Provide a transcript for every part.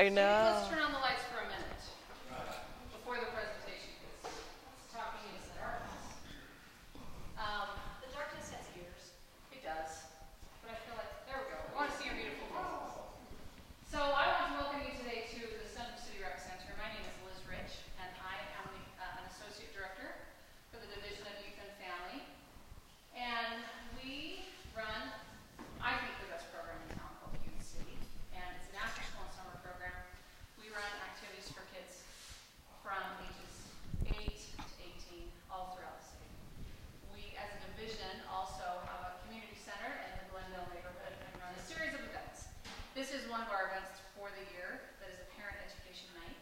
I know. Let's turn on the lights for a minute before the presentation. It's talking in the darkness. The darkness has ears. It does. But I feel like, there we go. We want to see your beautiful faces. So I want to welcome you today to the Central City Rec Center. My name is Liz Rich, and I am an associate director for the Division of Youth and Family. And we run, I think, the best program in town called Youth City. And it's an after-school and summer program. We run activities for kids from ages 8 to 18 all throughout the city. We, as a division, also have a community center in the Glendale neighborhood and run a series of events. This is one of our events for the year that is a parent education night,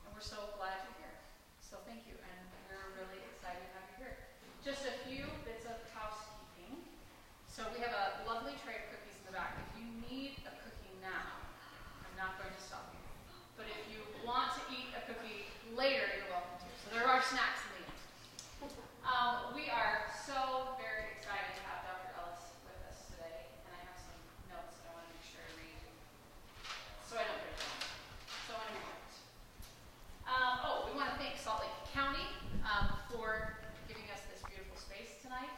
and we're so glad you're here. So thank you, and we're really excited to have you here. Just a few bits of housekeeping. So we have a lovely tray of cookies in the back. If you need a cookie now, I'm not going to stop you. But if you want to eat a cookie later, you're welcome to. So there are snacks in the end. We are so very excited to have Dr. Ellis with us today, and I have some notes that I want to make sure to read so I don't forget them. So I want to be right. We want to thank Salt Lake County for giving us this beautiful space tonight.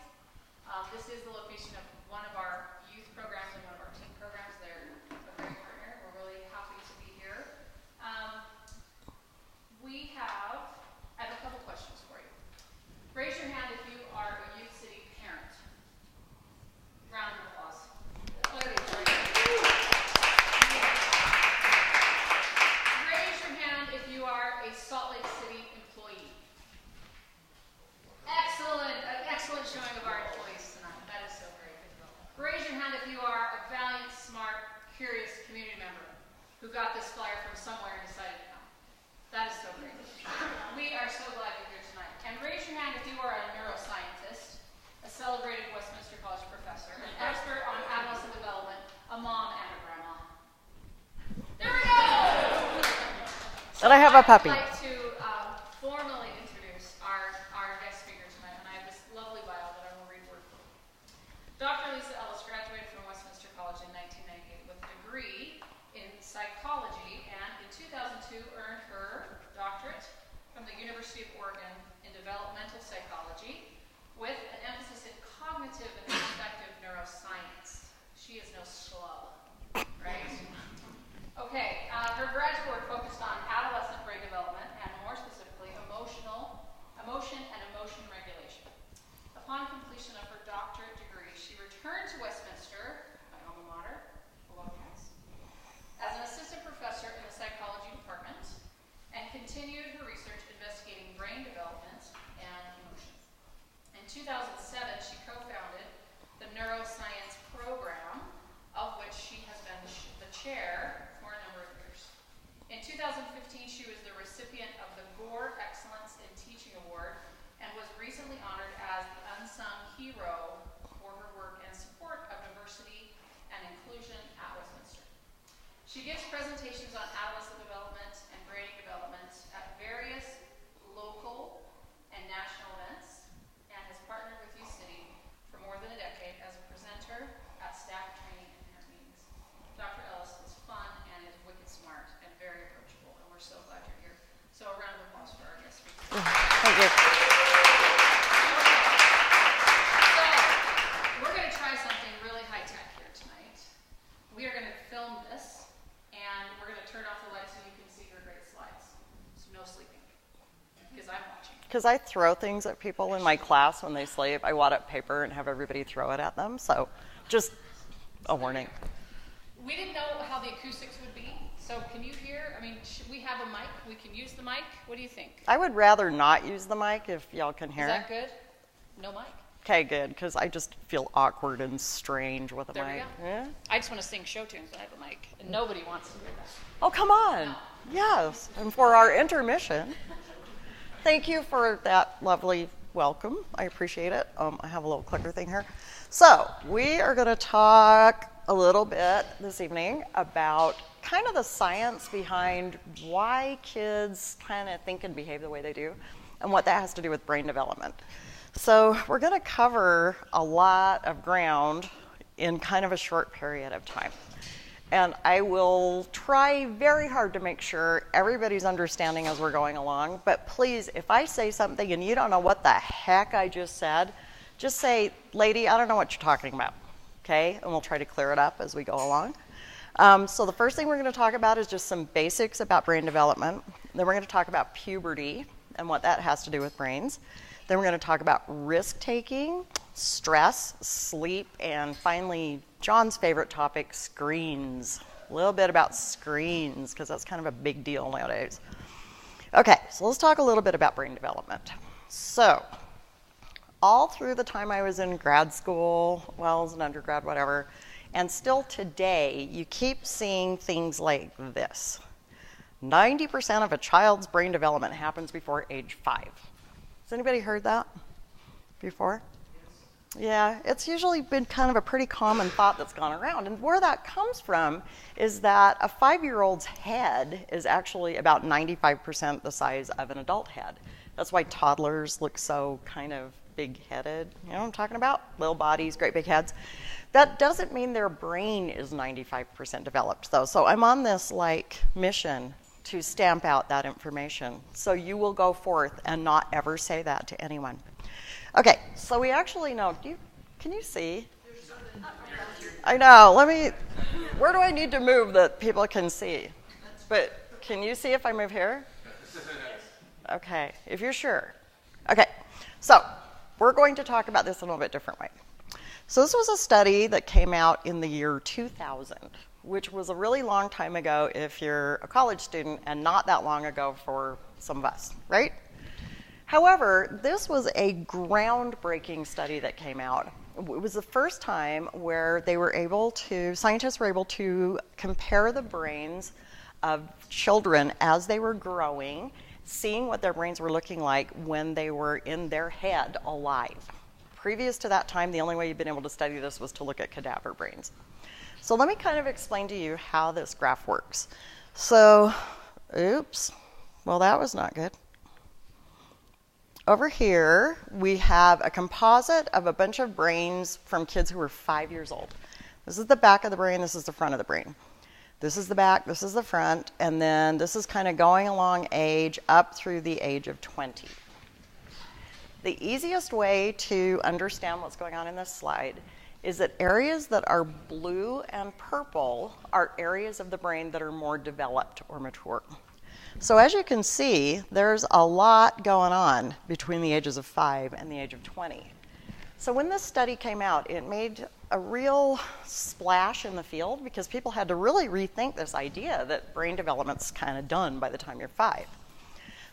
This is the location of one of our youth programs and one of our teen programs. They're a great partner. We're really happy to be here. I have a couple questions for you. Raise your hand if you are a Youth City parent. Round of applause. Look at these. Raise your hand if you are a Salt Lake City employee. Excellent. An excellent showing of our employees tonight. That is so great. Raise your hand if you are a valiant, smart, curious community member who got this flyer from somewhere and decided to come. That is so great. We are so glad you're here tonight. And raise your hand if you are a neuroscientist, a celebrated Westminster College professor, an expert on adolescent development, a mom and a grandma. There we go! And I have a puppy. I'd like to formally introduce our guest speaker tonight, and I have this lovely bio that I will read word for word. Dr. Lesa Ellis graduated from Westminster College in 1998 with a degree in psychology, and in 2002 earned her doctorate from the University of Oregon in developmental psychology with an emphasis in cognitive and affective neuroscience. She is no schlub, right? Okay, her graduate work focused on adolescent brain development and more specifically emotion and emotion regulation. Upon completion of her doctorate degree, she returned to Westminster, my alma mater, as an assistant professor in the psychology department and continued her research investigating brain development and emotion. In 2007, she co-founded the neuroscience program, of which she has been the chair for a number of years. In 2015, she was the recipient of the Gore Excellence in Teaching Award and was recently honored as the unsung hero for her work in support of diversity and inclusion at Westminster. She gives presentations on adolescent development and brain development at various local and national events and has partnered with Youth City for more than a decade as a presenter at staff training and parent meetings. Dr. Ellis is fun and is wicked smart and very approachable, and we're so glad you're here. So a round of applause for our guest speaker. Thank you. So we're going to try something really high-tech here tonight. We are going to film this, and we're going to turn off the lights so you can see her great slides. So no sleeping, because I'm watching. Because I throw things at people in my class when they sleep. I wad up paper and have everybody throw it at them. So just a warning. We didn't know how the acoustics would be. So can you hear? I mean, should we have a mic? We can use the mic. What do you think? I would rather not use the mic if y'all can hear. Is that good? No mic? Okay, good, because I just feel awkward and strange with a There mic. we go. Yeah? I just want to sing show tunes when I have a mic, and nobody wants to hear that. Oh, come on. No. Yes, and for our intermission, thank you for that lovely welcome. I appreciate it. I have a little clicker thing here. So we are going to talk a little bit this evening about kind of the science behind why kids kind of think and behave the way they do and what that has to do with brain development. So we're going to cover a lot of ground in kind of a short period of time. And I will try very hard to make sure everybody's understanding as we're going along. But please, if I say something and you don't know what the heck I just said, just say, lady, I don't know what you're talking about, okay? And we'll try to clear it up as we go along. So the first thing we're going to talk about is just some basics about brain development. Then we're going to talk about puberty and what that has to do with brains. Then we're going to talk about risk-taking, stress, sleep, and finally, John's favorite topic, screens. A little bit about screens, because that's kind of a big deal nowadays. Okay, so let's talk a little bit about brain development. So, all through the time I was in grad school, well, as an undergrad, whatever, and still today, you keep seeing things like this. 90% of a child's brain development happens before age 5. Has anybody heard that before? Yeah, it's usually been kind of a pretty common thought that's gone around. And where that comes from is that a 5-year-old's head is actually about 95% the size of an adult head. That's why toddlers look so kind of big-headed. You know what I'm talking about? Little bodies, great big heads. That doesn't mean their brain is 95% developed, though. So I'm on this, mission to stamp out that information. So you will go forth and not ever say that to anyone. Okay, so we actually know. Can you see? I know. Where do I need to move that people can see? But can you see if I move here? Okay, if you're sure. Okay, so we're going to talk about this in a little bit different way. So this was a study that came out in the year 2000, which was a really long time ago if you're a college student and not that long ago for some of us, right? However, this was a groundbreaking study that came out. It was the first time where scientists were able to compare the brains of children as they were growing, seeing what their brains were looking like when they were in their head alive. Previous to that time, the only way you've been able to study this was to look at cadaver brains. So let me kind of explain to you how this graph works. So, well, that was not good. Over here, we have a composite of a bunch of brains from kids who were 5 years old. This is the back of the brain, this is the front of the brain. This is the back, this is the front, and then this is kind of going along age up through the age of 20. The easiest way to understand what's going on in this slide is that areas that are blue and purple are areas of the brain that are more developed or mature. So as you can see, there's a lot going on between the ages of 5 and the age of 20. So when this study came out, it made a real splash in the field because people had to really rethink this idea that brain development's kind of done by the time you're 5.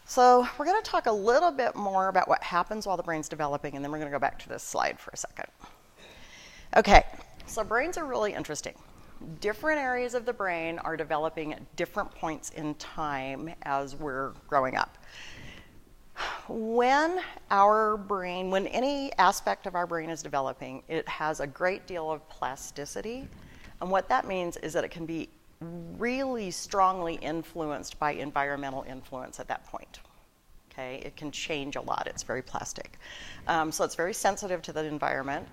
So we're going to talk a little bit more about what happens while the brain's developing, and then we're going to go back to this slide for a second. Okay, so brains are really interesting. Different areas of the brain are developing at different points in time as we're growing up. When any aspect of our brain is developing, it has a great deal of plasticity. And what that means is that it can be really strongly influenced by environmental influence at that point. Okay, it can change a lot. It's very plastic. So it's very sensitive to the environment.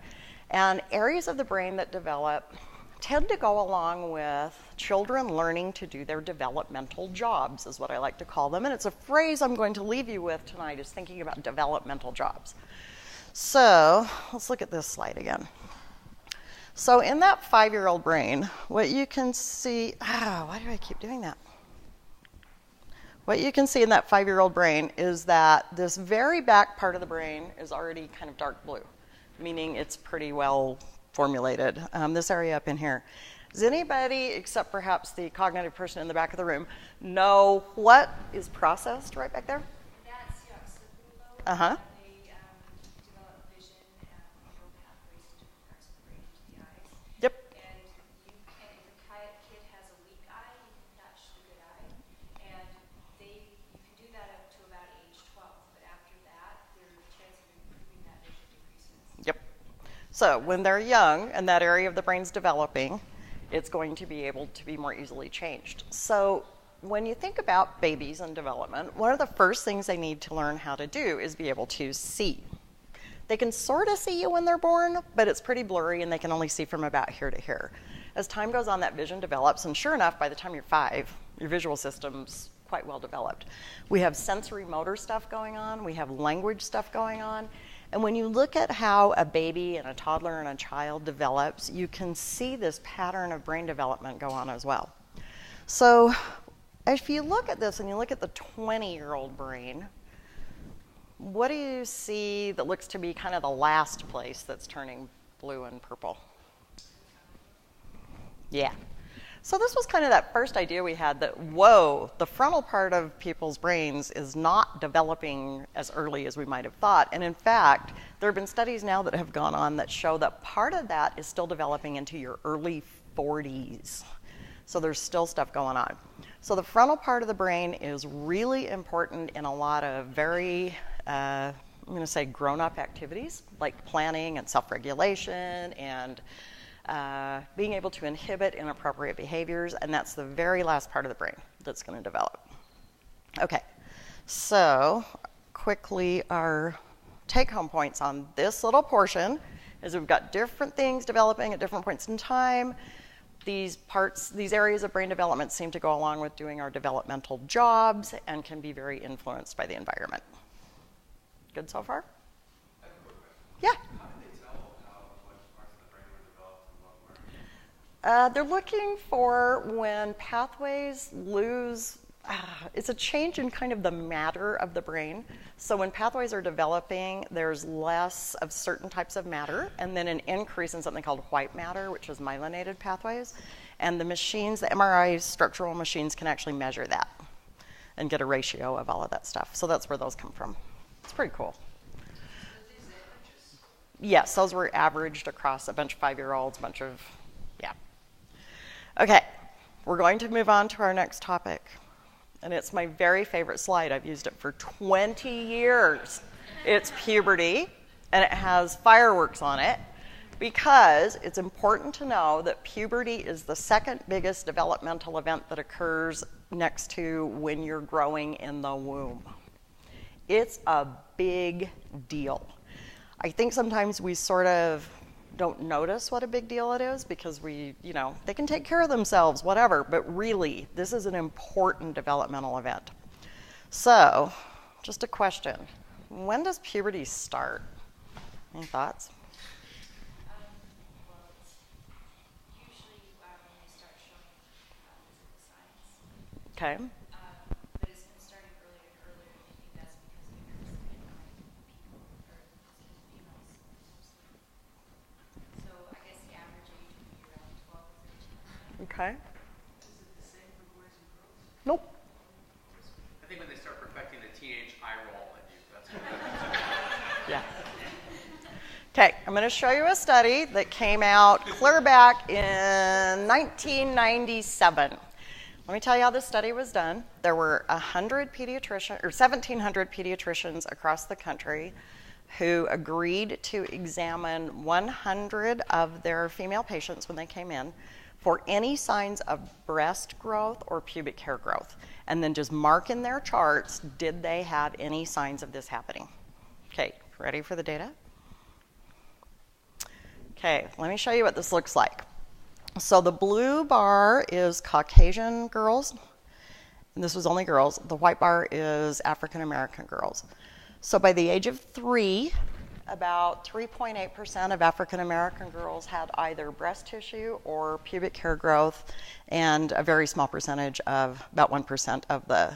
And areas of the brain that develop tend to go along with children learning to do their developmental jobs, is what I like to call them. And it's a phrase I'm going to leave you with tonight, is thinking about developmental jobs. So let's look at this slide again. So in that 5-year-old brain, what you can see, why do I keep doing that? What you can see in that 5-year-old brain is that this very back part of the brain is already kind of dark blue, meaning it's pretty well formulated, this area up in here. Does anybody, except perhaps the cognitive person in the back of the room, know what is processed right back there? That's occipital. Uh-huh. They develop vision and neural pathways to different parts of the brain, to the eyes. Yep. And if a kid has a weak eye, you can touch the good eye. And you can do that up to about age 12. But after that, their chance of improving that vision decreases. Yep. So when they're young and that area of the brain's developing, it's going to be able to be more easily changed. So when you think about babies and development, one of the first things they need to learn how to do is be able to see. They can sort of see you when they're born, but it's pretty blurry and they can only see from about here to here. As time goes on, that vision develops, and sure enough, by the time you're 5, your visual system's quite well developed. We have sensory motor stuff going on, we have language stuff going on, and when you look at how a baby and a toddler and a child develops, you can see this pattern of brain development go on as well. So if you look at this and you look at the 20-year-old brain, what do you see that looks to be kind of the last place that's turning blue and purple? Yeah. So this was kind of that first idea we had that, whoa, the frontal part of people's brains is not developing as early as we might have thought. And in fact, there have been studies now that have gone on that show that part of that is still developing into your early 40s. So there's still stuff going on. So the frontal part of the brain is really important in a lot of very, I'm going to say grown-up activities, like planning and self-regulation and being able to inhibit inappropriate behaviors, and that's the very last part of the brain that's going to develop. Okay, so quickly our take-home points on this little portion is we've got different things developing at different points in time. These areas of brain development seem to go along with doing our developmental jobs and can be very influenced by the environment. Good so far? Yeah. They're looking for when pathways lose, it's a change in kind of the matter of the brain. So when pathways are developing, there's less of certain types of matter, and then an increase in something called white matter, which is myelinated pathways. And the machines, the MRI structural machines, can actually measure that and get a ratio of all of that stuff. So that's where those come from. It's pretty cool. Yes, those were averaged across a bunch of 5-year-olds, a bunch of, yeah. Okay, we're going to move on to our next topic. And it's my very favorite slide. I've used it for 20 years. It's puberty, and it has fireworks on it because it's important to know that puberty is the second biggest developmental event that occurs next to when you're growing in the womb. It's a big deal. I think sometimes we sort of don't notice what a big deal it is because they can take care of themselves, whatever, but really, this is an important developmental event. So, just a question. When does puberty start? Any thoughts? Well, it's usually when they start showing physical signs. Okay. But it's been starting earlier and earlier, and I think that's because of increasing in people, or females mostly. So I guess the average age would be around 12 or 13. Okay. Is it the same for boys and girls? Nope. I think when they start perfecting the teenage eye roll at you, that's what Yeah. Okay, I'm going to show you a study that came out clear back in 1997. Let me tell you how this study was done. There were 1,700 pediatricians across the country who agreed to examine 100 of their female patients when they came in for any signs of breast growth or pubic hair growth, and then just mark in their charts, did they have any signs of this happening? Okay, ready for the data? Okay, let me show you what this looks like. So the blue bar is Caucasian girls, and this was only girls. The white bar is African American girls. So by the age of 3, about 3.8% of African American girls had either breast tissue or pubic hair growth, and a very small percentage of, about 1% of the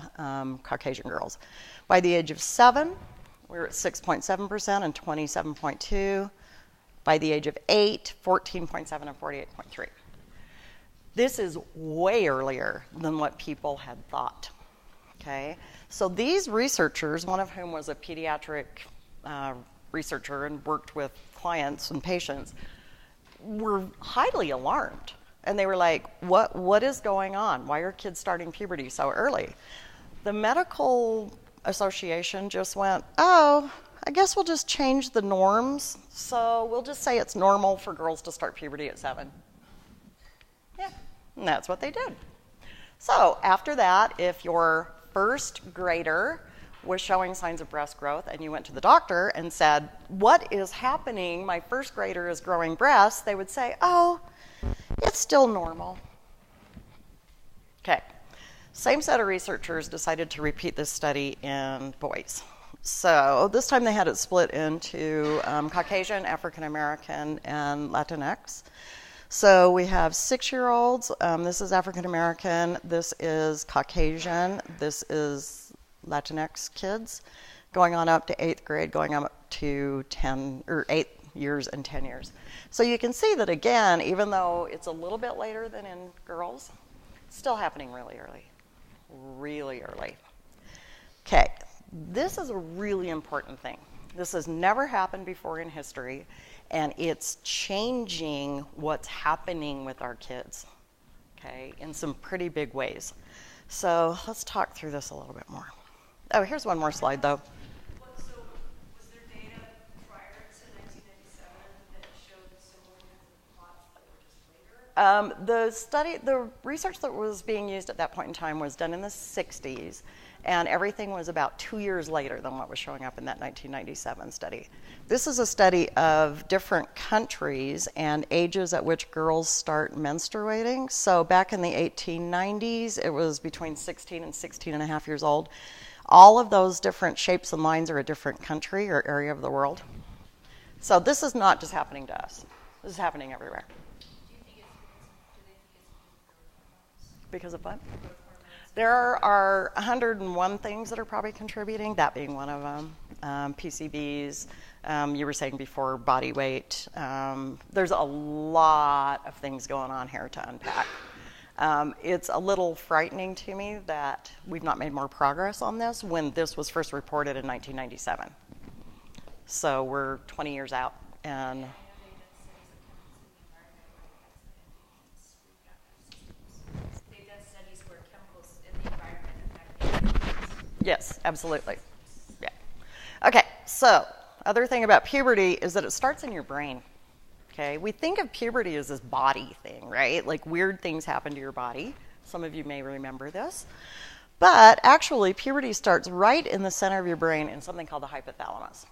Caucasian girls. By the age of 7, we were at 6.7% and 27.2%. By the age of 8, 14.7 and 48.3. This is way earlier than what people had thought. Okay, so these researchers, one of whom was a pediatric researcher and worked with clients and patients, were highly alarmed. And they were like, what is going on? Why are kids starting puberty so early? The medical association just went, oh, I guess we'll just change the norms. So we'll just say it's normal for girls to start puberty at 7. Yeah, and that's what they did. So after that, if your first grader was showing signs of breast growth and you went to the doctor and said, what is happening? My first grader is growing breasts. They would say, oh, It's still normal. Okay. Same set of researchers decided to repeat this study in boys. So this time they had it split into Caucasian, African American, and Latinx. So we have 6-year-olds. This is African American. This is Caucasian. This is Latinx kids, going on up to 8th grade, going up to 8 years and 10 years. So you can see that again, even though it's a little bit later than in girls, it's still happening really early. Really early. Okay, this is a really important thing. This has never happened before in history, and it's changing what's happening with our kids, okay, in some pretty big ways. So let's talk through this a little bit more. Oh, here's one more slide, though. So was there data prior to 1997 that showed similar plots that were just later? The research that was being used at that point in time was done in the 60s, and everything was about 2 years later than what was showing up in that 1997 study. This is a study of different countries and ages at which girls start menstruating. So back in the 1890s, it was between 16 and 16 and a half years old. All of those different shapes and lines are a different country or area of the world. So this is not just happening to us. This is happening everywhere. Because of what? There are 101 things that are probably contributing, that being one of them. PCBs, you were saying before, body weight. There's a lot of things going on here to unpack. It's a little frightening to me that we've not made more progress on this when this was first reported in 1997. So we're 20 years out, and yes, absolutely. Yeah. Okay, so other thing about puberty is that it starts in your brain. Okay, we think of puberty as this body thing, right? Like weird things happen to your body. Some of you may remember this. But actually, puberty starts right in the center of your brain in something called the hypothalamus.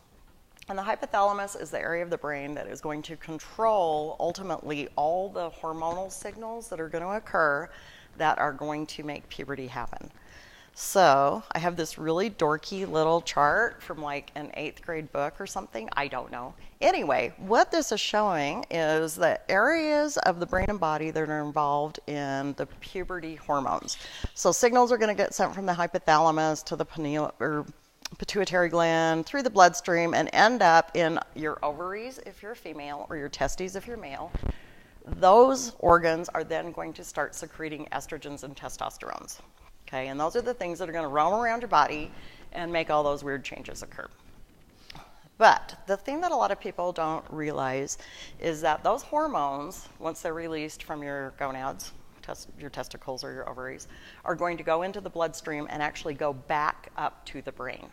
And the hypothalamus is the area of the brain that is going to control, ultimately, all the hormonal signals that are going to occur that are going to make puberty happen. So I have this really dorky little chart from like an 8th grade book or something. I don't know. Anyway, what this is showing is the areas of the brain and body that are involved in the puberty hormones. So signals are going to get sent from the hypothalamus to the pituitary gland through the bloodstream and end up in your ovaries if you're female or your testes if you're male. Those organs are then going to start secreting estrogens and testosterones. Okay, and those are the things that are going to roam around your body and make all those weird changes occur. But the thing that a lot of people don't realize is that those hormones, once they're released from your gonads, your testicles or your ovaries, are going to go into the bloodstream and actually go back up to the brain.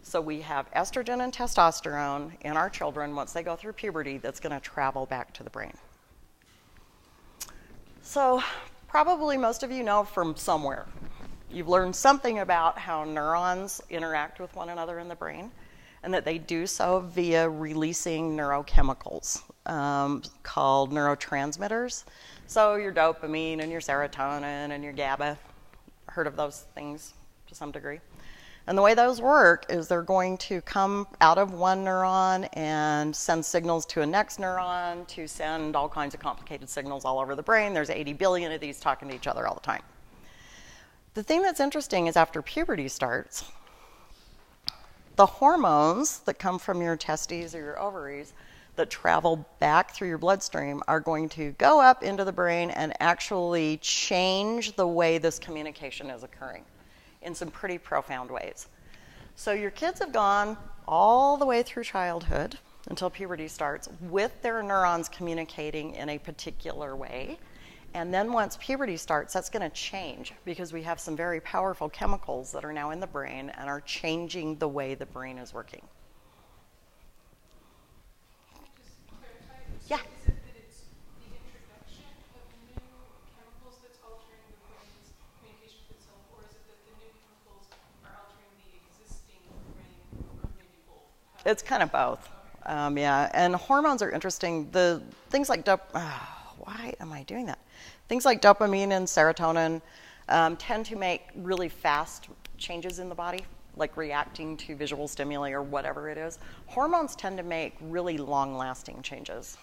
So we have estrogen and testosterone in our children once they go through puberty that's going to travel back to the brain. So probably most of you know from somewhere. You've learned something about how neurons interact with one another in the brain, and that they do so via releasing neurochemicals called neurotransmitters. So your dopamine and your serotonin and your GABA, heard of those things to some degree. And the way those work is they're going to come out of one neuron and send signals to a next neuron to send all kinds of complicated signals all over the brain. There's 80 billion of these talking to each other all the time. The thing that's interesting is after puberty starts, the hormones that come from your testes or your ovaries that travel back through your bloodstream are going to go up into the brain and actually change the way this communication is occurring in some pretty profound ways. So your kids have gone all the way through childhood until puberty starts with their neurons communicating in a particular way. And then once puberty starts, that's going to change because we have some very powerful chemicals that are now in the brain and are changing the way the brain is working. Just clarify. Yeah. Is it that it's the introduction of new chemicals that's altering the brain's communication with itself, or is it that the new chemicals are altering the existing brain, or maybe both? It's kind of both. Yeah, and hormones are interesting. The things like why am I doing that? Things like dopamine and serotonin tend to make really fast changes in the body, like reacting to visual stimuli or whatever it is. Hormones tend to make really long-lasting changes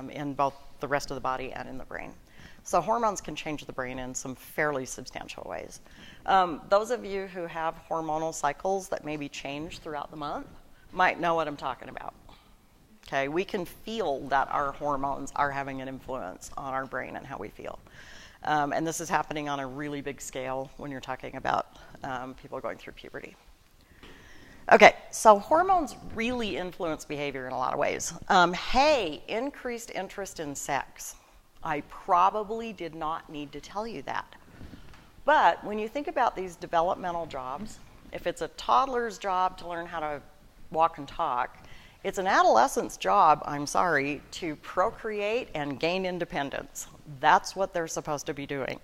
in both the rest of the body and in the brain. So hormones can change the brain in some fairly substantial ways. Those of you who have hormonal cycles that maybe change throughout the month might know what I'm talking about. Okay, we can feel that our hormones are having an influence on our brain and how we feel. And this is happening on a really big scale when you're talking about people going through puberty. Okay, so hormones really influence behavior in a lot of ways. Hey, increased interest in sex. I probably did not need to tell you that. But when you think about these developmental jobs, if it's a toddler's job to learn how to walk and talk, it's an adolescent's job, I'm sorry, to procreate and gain independence. That's what they're supposed to be doing,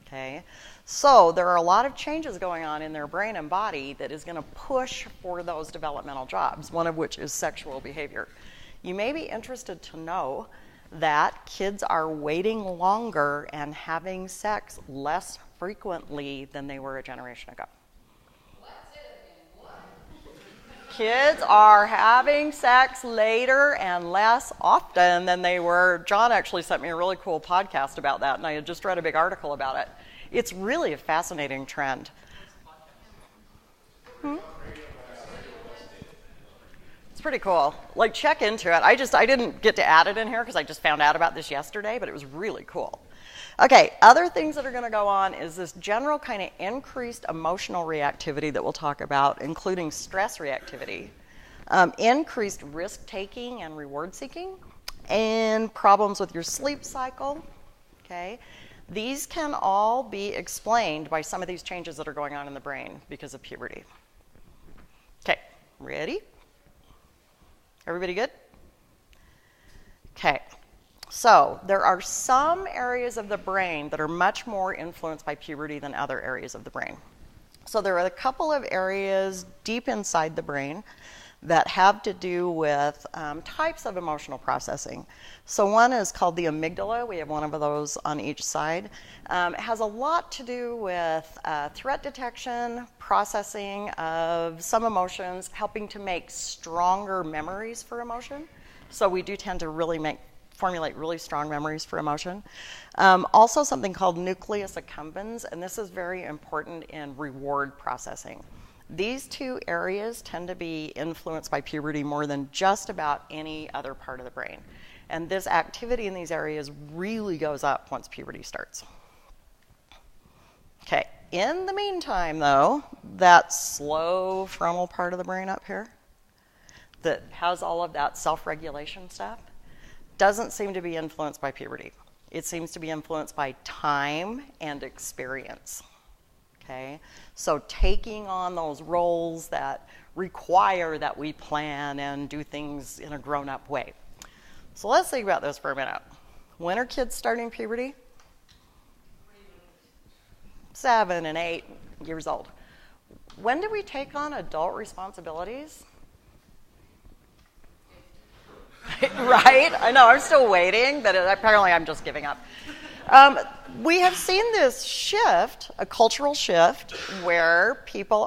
okay? So there are a lot of changes going on in their brain and body that is going to push for those developmental jobs, one of which is sexual behavior. You may be interested to know that kids are waiting longer and having sex less frequently than they were a generation ago. Kids are having sex later and less often than they were. John actually sent me a really cool podcast about that, and I had just read a big article about it. It's really a fascinating trend. It's pretty cool. Like, check into it. I didn't get to add it in here because I just found out about this yesterday, but it was really cool. Okay, other things that are going to go on is this general kind of increased emotional reactivity that we'll talk about, including stress reactivity, increased risk-taking and reward-seeking, and problems with your sleep cycle, okay? These can all be explained by some of these changes that are going on in the brain because of puberty. Okay, ready? Everybody good? Okay. So there are some areas of the brain that are much more influenced by puberty than other areas of the brain. So there are a couple of areas deep inside the brain that have to do with types of emotional processing. So one is called the amygdala. We have one of those on each side. It has a lot to do with threat detection, processing of some emotions, helping to make stronger memories for emotion. So we do tend to really formulate really strong memories for emotion. Also something called nucleus accumbens, and this is very important in reward processing. These two areas tend to be influenced by puberty more than just about any other part of the brain. And this activity in these areas really goes up once puberty starts. Okay, in the meantime though, that slow frontal part of the brain up here that has all of that self-regulation stuff doesn't seem to be influenced by puberty. It seems to be influenced by time and experience. Okay, so taking on those roles that require that we plan and do things in a grown-up way. So let's think about this for a minute. When are kids starting puberty? 7 and 8 years old. When do we take on adult responsibilities? Right? I know, I'm still waiting, but apparently I'm just giving up. We have seen this shift, a cultural shift, where people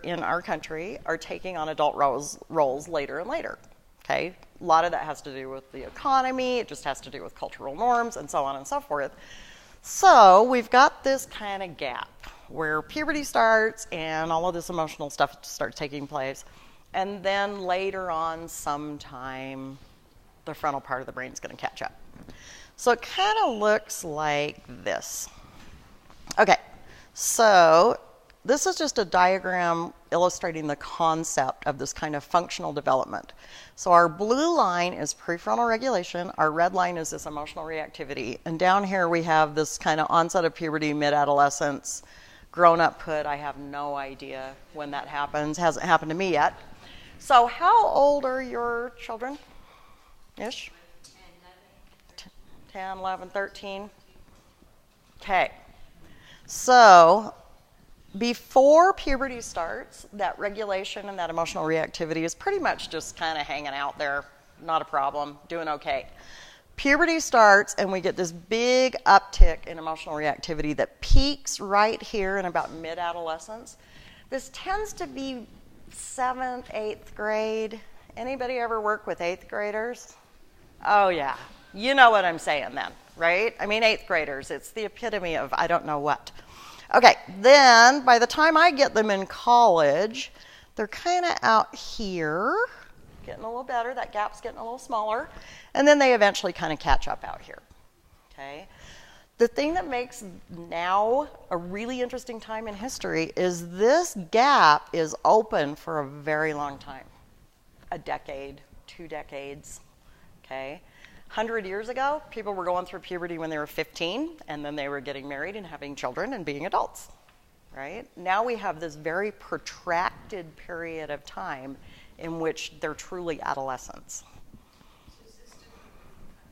in our country are taking on adult roles later and later. Okay? A lot of that has to do with the economy, it just has to do with cultural norms, and so on and so forth. So we've got this kind of gap where puberty starts and all of this emotional stuff starts taking place, and then later on sometime the frontal part of the brain is going to catch up. So it kind of looks like this. Okay, so this is just a diagram illustrating the concept of this kind of functional development. So our blue line is prefrontal regulation, our red line is this emotional reactivity, and down here we have this kind of onset of puberty, mid-adolescence, grown-uphood. I have no idea when that happens. Hasn't happened to me yet. So how old are your children? Ish? 10, 11, 13. Okay. So before puberty starts, that regulation and that emotional reactivity is pretty much just kind of hanging out there, not a problem, doing okay. puberty starts and we get this big uptick in emotional reactivity that peaks right here in about mid-adolescence. This tends to be 7th, 8th grade. Anybody ever work with 8th graders? Oh, yeah. You know what I'm saying then, right? I mean, 8th graders, it's the epitome of I don't know what. Okay, then by the time I get them in college, they're kind of out here, getting a little better. That gap's getting a little smaller. And then they eventually kind of catch up out here, okay? The thing that makes now a really interesting time in history is this gap is open for a very long time. A decade, 2 decades, okay? 100 years ago, people were going through puberty when they were 15, and then they were getting married and having children and being adults, right? Now we have this very protracted period of time in which they're truly adolescents. So is this different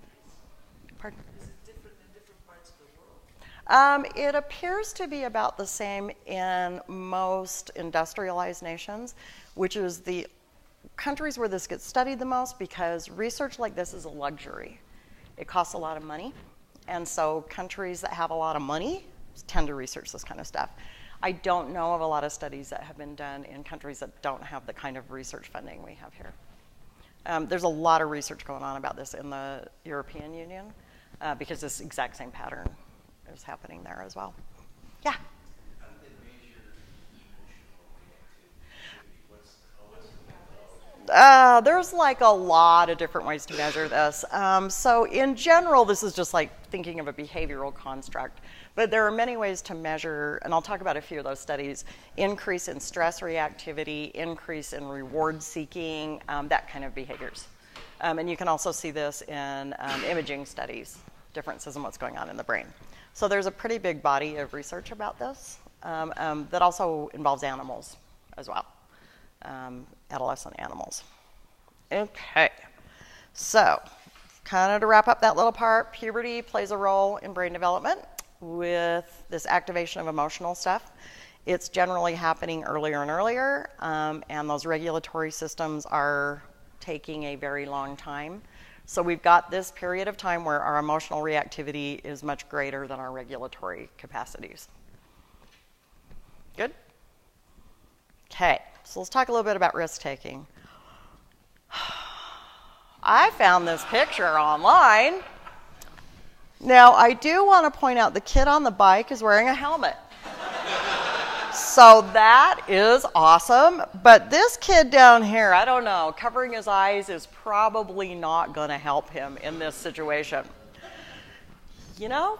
in countries? Pardon? Is it different in different parts of the world? It appears to be about the same in most industrialized nations, which is the countries where this gets studied the most, because research like this is a luxury. It costs a lot of money, and so countries that have a lot of money tend to research this kind of stuff. I don't know of a lot of studies that have been done in countries that don't have the kind of research funding we have here. There's a lot of research going on about this in the European Union, because this exact same pattern is happening there as well. Yeah? There's like a lot of different ways to measure this. So in general, this is just like thinking of a behavioral construct. But there are many ways to measure, and I'll talk about a few of those studies: increase in stress reactivity, increase in reward seeking, that kind of behaviors. And you can also see this in imaging studies, differences in what's going on in the brain. So there's a pretty big body of research about this that also involves animals as well. Adolescent animals. Okay, so kind of to wrap up that little part, puberty plays a role in brain development with this activation of emotional stuff. It's generally happening earlier and earlier, and those regulatory systems are taking a very long time. So we've got this period of time where our emotional reactivity is much greater than our regulatory capacities. Good? Okay, so let's talk a little bit about risk-taking. I found this picture online. Now, I do want to point out the kid on the bike is wearing a helmet. So that is awesome. But this kid down here, I don't know, covering his eyes is probably not going to help him in this situation. You know?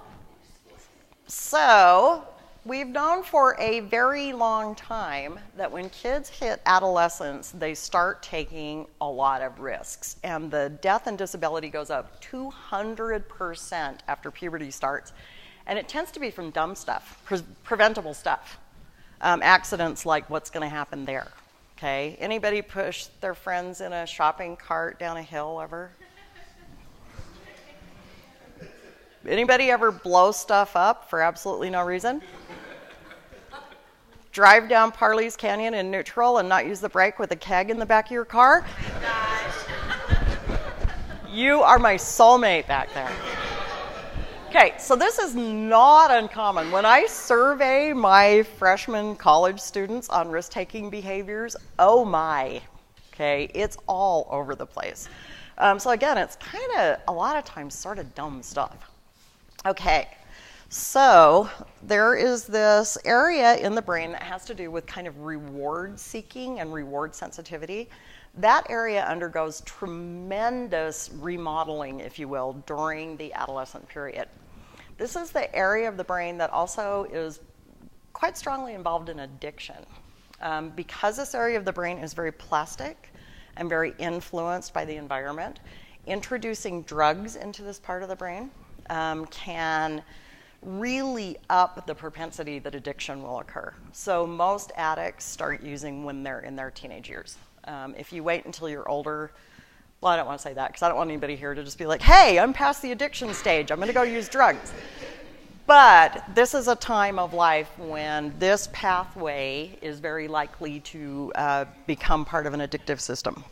So we've known for a very long time that when kids hit adolescence, they start taking a lot of risks. And the death and disability goes up 200% after puberty starts. And it tends to be from dumb stuff, preventable stuff. Accidents like what's going to happen there. Okay? Anybody push their friends in a shopping cart down a hill ever? Anybody ever blow stuff up for absolutely no reason? Drive down Parley's Canyon in neutral and not use the brake with a keg in the back of your car? Oh my gosh. You are my soulmate back there. Okay, so this is not uncommon. When I survey my freshman college students on risk-taking behaviors, oh my, okay, it's all over the place. So again, it's kind of, a lot of times, sort of dumb stuff. Okay, so there is this area in the brain that has to do with kind of reward seeking and reward sensitivity. That area undergoes tremendous remodeling, if you will, during the adolescent period. This is the area of the brain that also is quite strongly involved in addiction. Because this area of the brain is very plastic and very influenced by the environment, introducing drugs into this part of the brain can really up the propensity that addiction will occur. So most addicts start using when they're in their teenage years. If you wait until you're older, well, I don't want to say that because I don't want anybody here to just be like, hey, I'm past the addiction stage. I'm going to go use drugs. But this is a time of life when this pathway is very likely to become part of an addictive system.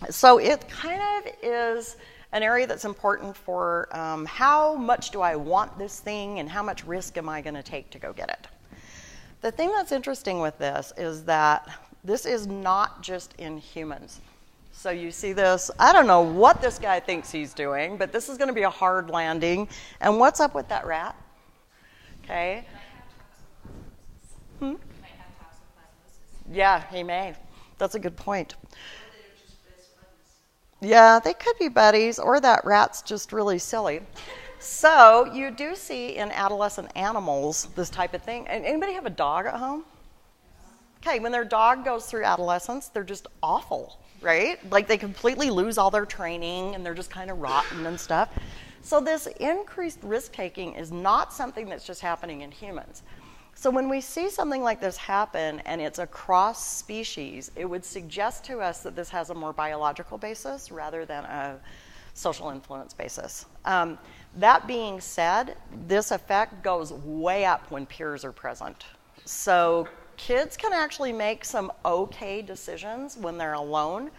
So it kind of is an area that's important for how much do I want this thing and how much risk am I going to take to go get it. The thing that's interesting with this is that this is not just in humans. So you see this, I don't know what this guy thinks he's doing, but this is going to be a hard landing. And what's up with that rat? Okay. Yeah, he may. That's a good point. Yeah, they could be buddies, or that rat's just really silly. So you do see in adolescent animals this type of thing. And anybody have a dog at home? Okay, when their dog goes through adolescence, they're just awful, right? Like they completely lose all their training and they're just kind of rotten and stuff. So this increased risk-taking is not something that's just happening in humans. So when we see something like this happen and it's across species, it would suggest to us that this has a more biological basis rather than a social influence basis. That being said, this effect goes way up when peers are present. So kids can actually make some okay decisions when they're alone.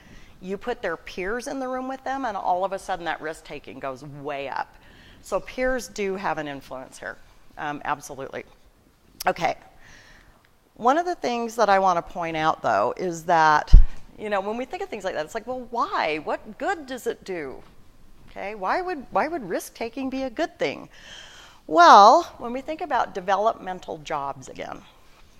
You put their peers in the room with them and all of a sudden that risk-taking goes way up. So peers do have an influence here, absolutely. Okay, one of the things that I want to point out, though, is that, when we think of things like that, it's like, well, why? What good does it do? Okay, why would risk-taking be a good thing? Well, when we think about developmental jobs again,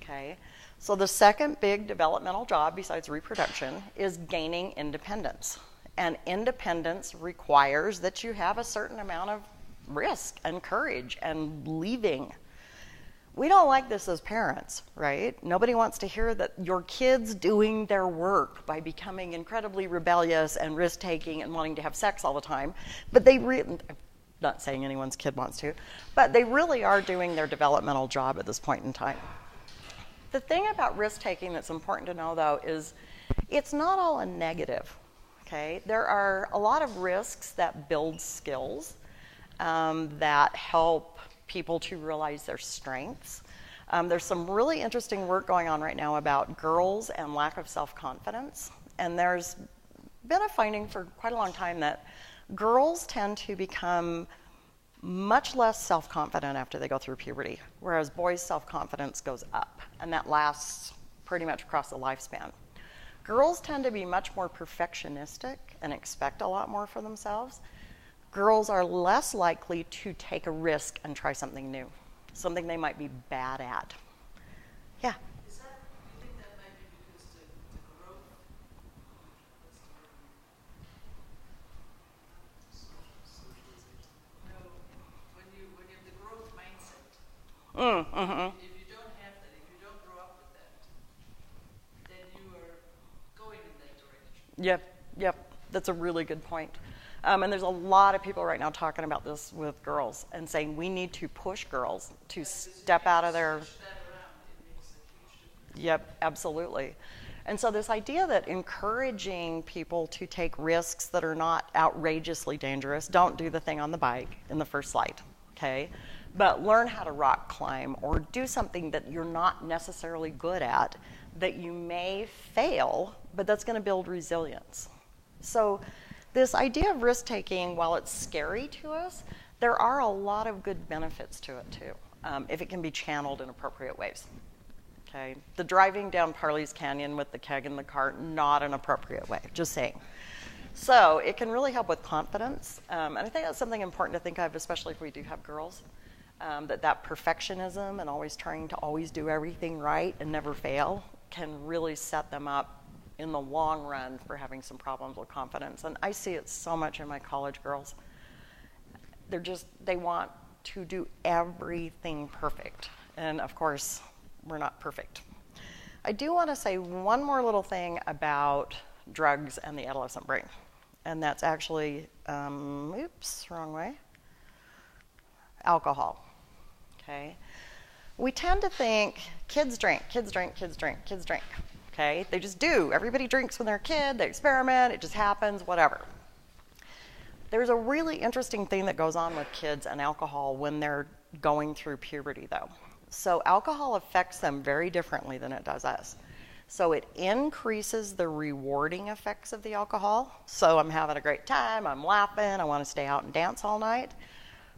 okay, so the second big developmental job besides reproduction is gaining independence. And independence requires that you have a certain amount of risk and courage and leaving. We don't like this as parents, right? Nobody wants to hear that your kid's doing their work by becoming incredibly rebellious and risk-taking and wanting to have sex all the time. But I'm not saying anyone's kid wants to, but they really are doing their developmental job at this point in time. The thing about risk-taking that's important to know, though, is it's not all a negative, okay? There are a lot of risks that build skills that help people to realize their strengths. There's some really interesting work going on right now about girls and lack of self-confidence. And there's been a finding for quite a long time that girls tend to become much less self-confident after they go through puberty, whereas boys' self-confidence goes up. And that lasts pretty much across the lifespan. Girls tend to be much more perfectionistic and expect a lot more for themselves. Girls are less likely to take a risk and try something new, something they might be bad at. Yeah? You think that might be because the growth, when you have the growth mindset, if you don't have that, if you don't grow up with that, then you are going in that direction. Yep, that's a really good point. And there's a lot of people right now talking about this with girls and saying we need to push girls to step out of their... Yep, absolutely. And so this idea that encouraging people to take risks that are not outrageously dangerous, don't do the thing on the bike in the first slide, okay? But learn how to rock climb or do something that you're not necessarily good at, that you may fail, but that's going to build resilience. So this idea of risk-taking, while it's scary to us, there are a lot of good benefits to it too, if it can be channeled in appropriate ways. Okay, the driving down Parley's Canyon with the keg in the cart, not an appropriate way, just saying. So it can really help with confidence, and I think that's something important to think of, especially if we do have girls, that perfectionism and always trying to always do everything right and never fail can really set them up in the long run for having some problems with confidence. And I see it so much in my college girls. They want to do everything perfect. And of course, we're not perfect. I do want to say one more little thing about drugs and the adolescent brain. And that's actually, wrong way. Alcohol, okay? We tend to think kids drink. Okay, they just do. Everybody drinks when they're a kid, they experiment, it just happens, whatever. There's a really interesting thing that goes on with kids and alcohol when they're going through puberty, though. So alcohol affects them very differently than it does us. So it increases the rewarding effects of the alcohol. So I'm having a great time, I'm laughing, I want to stay out and dance all night.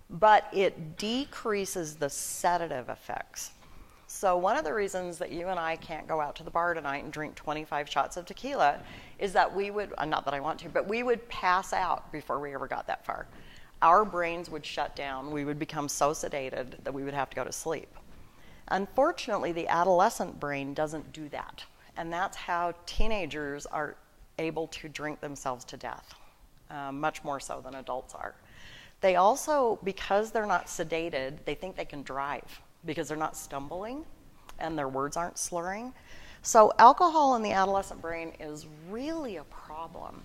But it decreases the sedative effects. So one of the reasons that you and I can't go out to the bar tonight and drink 25 shots of tequila is that we would, not that I want to, but we would pass out before we ever got that far. Our brains would shut down. We would become so sedated that we would have to go to sleep. Unfortunately, the adolescent brain doesn't do that. And that's how teenagers are able to drink themselves to death, much more so than adults are. They also, because they're not sedated, they think they can drive because they're not stumbling and their words aren't slurring. So alcohol in the adolescent brain is really a problem.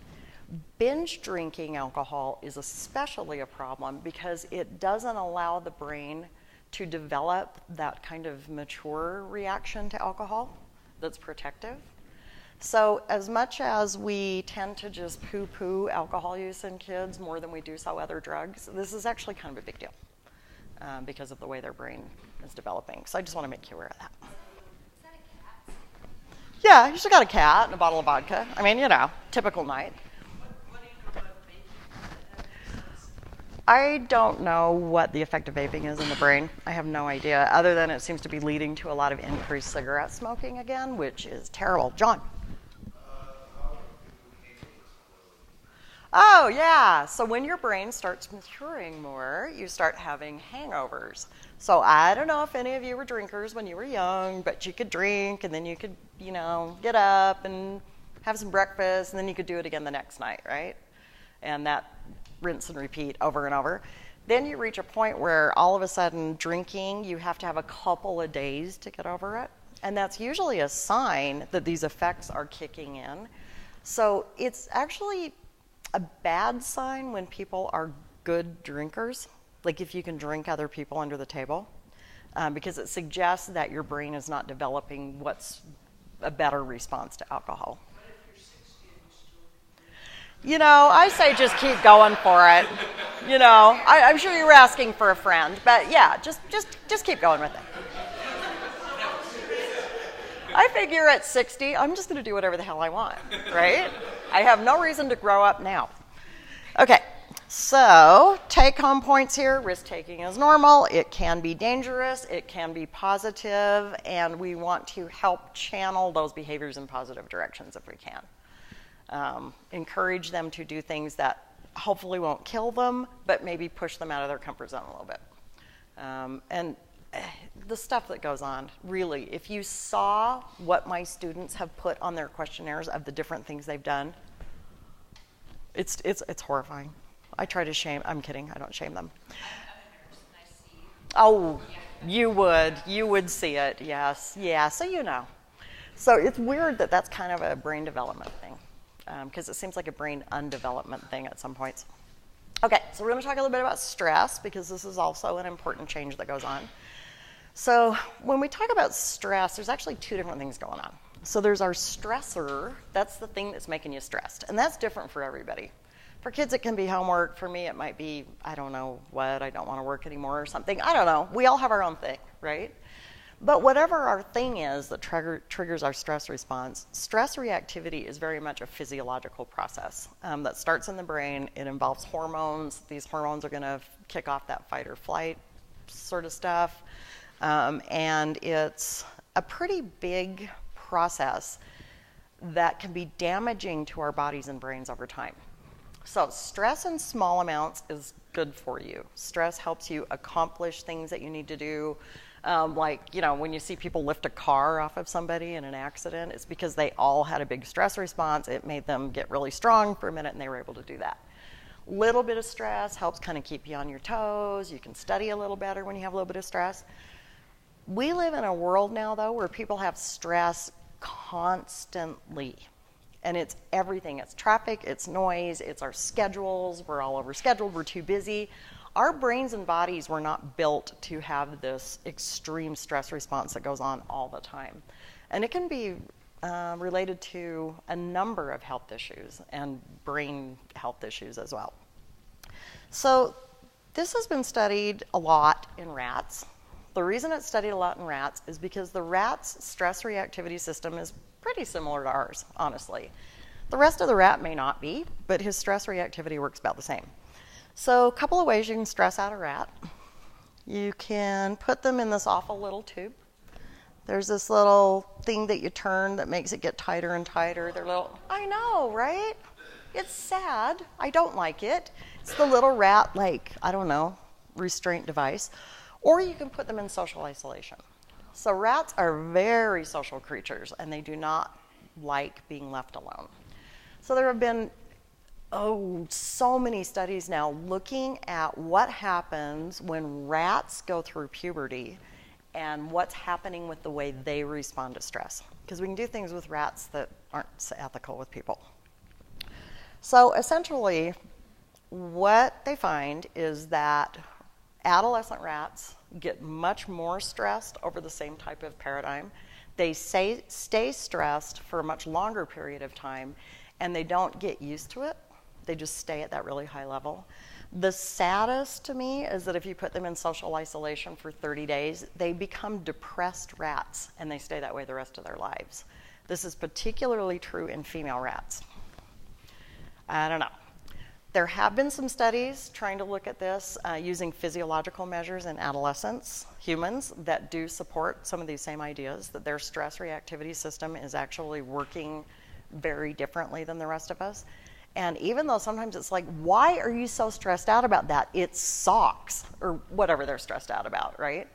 Binge drinking alcohol is especially a problem because it doesn't allow the brain to develop that kind of mature reaction to alcohol that's protective. So as much as we tend to just poo-poo alcohol use in kids more than we do so other drugs, this is actually kind of a big deal because of the way their brain is developing. So I just want to make you aware of that. Is that a cat? Yeah, you just got a cat and a bottle of vodka. I mean, you know, typical night. What do you know about vaping? I don't know what the effect of vaping is in the brain. I have no idea, other than it seems to be leading to a lot of increased cigarette smoking again, which is terrible. John? Oh, yeah. So when your brain starts maturing more, you start having hangovers. So I don't know if any of you were drinkers when you were young, but you could drink and then you could, you know, get up and have some breakfast and then you could do it again the next night, right? And that rinse and repeat over and over. Then you reach a point where all of a sudden drinking, you have to have a couple of days to get over it. And that's usually a sign that these effects are kicking in. So it's actually a bad sign when people are good drinkers, like if you can drink other people under the table, because it suggests that your brain is not developing what's a better response to alcohol. What if you're 60 and you still You know, I say just keep going for it. You know, I'm sure you were asking for a friend, but yeah, just keep going with it. I figure at 60, I'm just going to do whatever the hell I want, right? I have no reason to grow up now. Okay, so take-home points here. Risk-taking is normal. It can be dangerous. It can be positive, and we want to help channel those behaviors in positive directions if we can. Encourage them to do things that hopefully won't kill them, but maybe push them out of their comfort zone a little bit. And the stuff that goes on, really, if you saw what my students have put on their questionnaires of the different things they've done, it's horrifying. I try to shame, I'm kidding, I don't shame them. I'm a nurse and I see. Oh, you would see it, yes. Yeah, so you know. So it's weird that that's kind of a brain development thing, because it seems like a brain undevelopment thing at some points. Okay, so we're going to talk a little bit about stress, because this is also an important change that goes on. So when we talk about stress, there's actually two different things going on. So there's our stressor, that's the thing that's making you stressed, and that's different for everybody. For kids, it can be homework. For me, it might be, I don't know what, I don't want to work anymore or something. I don't know. We all have our own thing, right? But whatever our thing is that triggers our stress response, stress reactivity is very much a physiological process that starts in the brain. It involves hormones. These hormones are going to kick off that fight or flight sort of stuff. And it's a pretty big process that can be damaging to our bodies and brains over time. So stress in small amounts is good for you. Stress helps you accomplish things that you need to do. Like, you know, when you see people lift a car off of somebody in an accident, it's because they all had a big stress response. It made them get really strong for a minute and they were able to do that. Little bit of stress helps kind of keep you on your toes. You can study a little better when you have a little bit of stress. We live in a world now, though, where people have stress constantly. And it's everything. It's traffic, it's noise, it's our schedules. We're all overscheduled, we're too busy. Our brains and bodies were not built to have this extreme stress response that goes on all the time. And it can be related to a number of health issues and brain health issues as well. So this has been studied a lot in rats. The reason it's studied a lot in rats is because the rat's stress reactivity system is pretty similar to ours, honestly. The rest of the rat may not be, but his stress reactivity works about the same. So a couple of ways you can stress out a rat. You can put them in this awful little tube. There's this little thing that you turn that makes it get tighter and tighter. They're little, I know, right? It's sad. I don't like it. It's the little rat, like, I don't know, restraint device. Or you can put them in social isolation. So rats are very social creatures, and they do not like being left alone. So there have been, so many studies now looking at what happens when rats go through puberty and what's happening with the way they respond to stress. Because we can do things with rats that aren't so ethical with people. So essentially, what they find is that adolescent rats get much more stressed over the same type of paradigm. They stay stressed for a much longer period of time, and they don't get used to it. They just stay at that really high level. The saddest to me is that if you put them in social isolation for 30 days, they become depressed rats, and they stay that way the rest of their lives. This is particularly true in female rats. I don't know. There have been some studies trying to look at this using physiological measures in adolescents, humans, that do support some of these same ideas, that their stress reactivity system is actually working very differently than the rest of us. And even though sometimes it's like, why are you so stressed out about that? It sucks, or whatever they're stressed out about, right?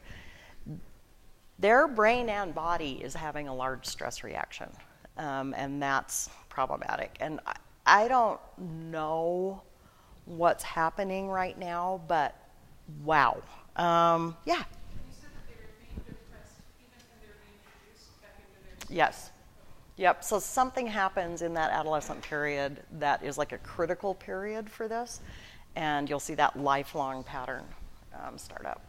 Their brain and body is having a large stress reaction, and that's problematic. And I don't know what's happening right now, but wow. Yeah. You said that they were being depressed even when they were being introduced back into their Yes. Yep. So something happens in that adolescent period that is like a critical period for this, and you'll see that lifelong pattern start up.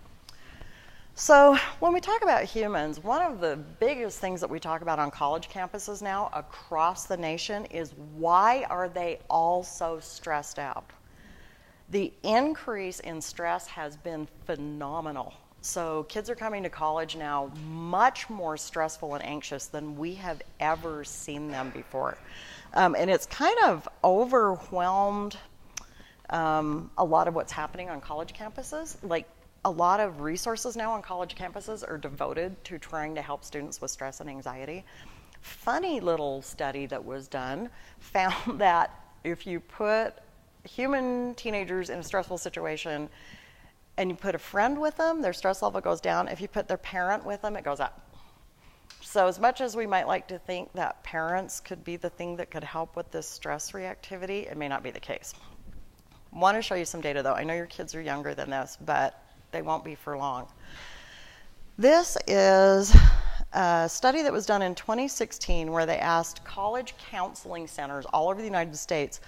So when we talk about humans, one of the biggest things that we talk about on college campuses now across the nation is why are they all so stressed out? The increase in stress has been phenomenal. So kids are coming to college now much more stressful and anxious than we have ever seen them before. And it's kind of overwhelmed a lot of what's happening on college campuses. Like, a lot of resources now on college campuses are devoted to trying to help students with stress and anxiety. Funny little study that was done found that if you put human teenagers in a stressful situation and you put a friend with them, their stress level goes down. If you put their parent with them, it goes up. So as much as we might like to think that parents could be the thing that could help with this stress reactivity, it may not be the case. I want to show you some data, though. I know your kids are younger than this, but they won't be for long. This is a study that was done in 2016 where they asked college counseling centers all over the United States,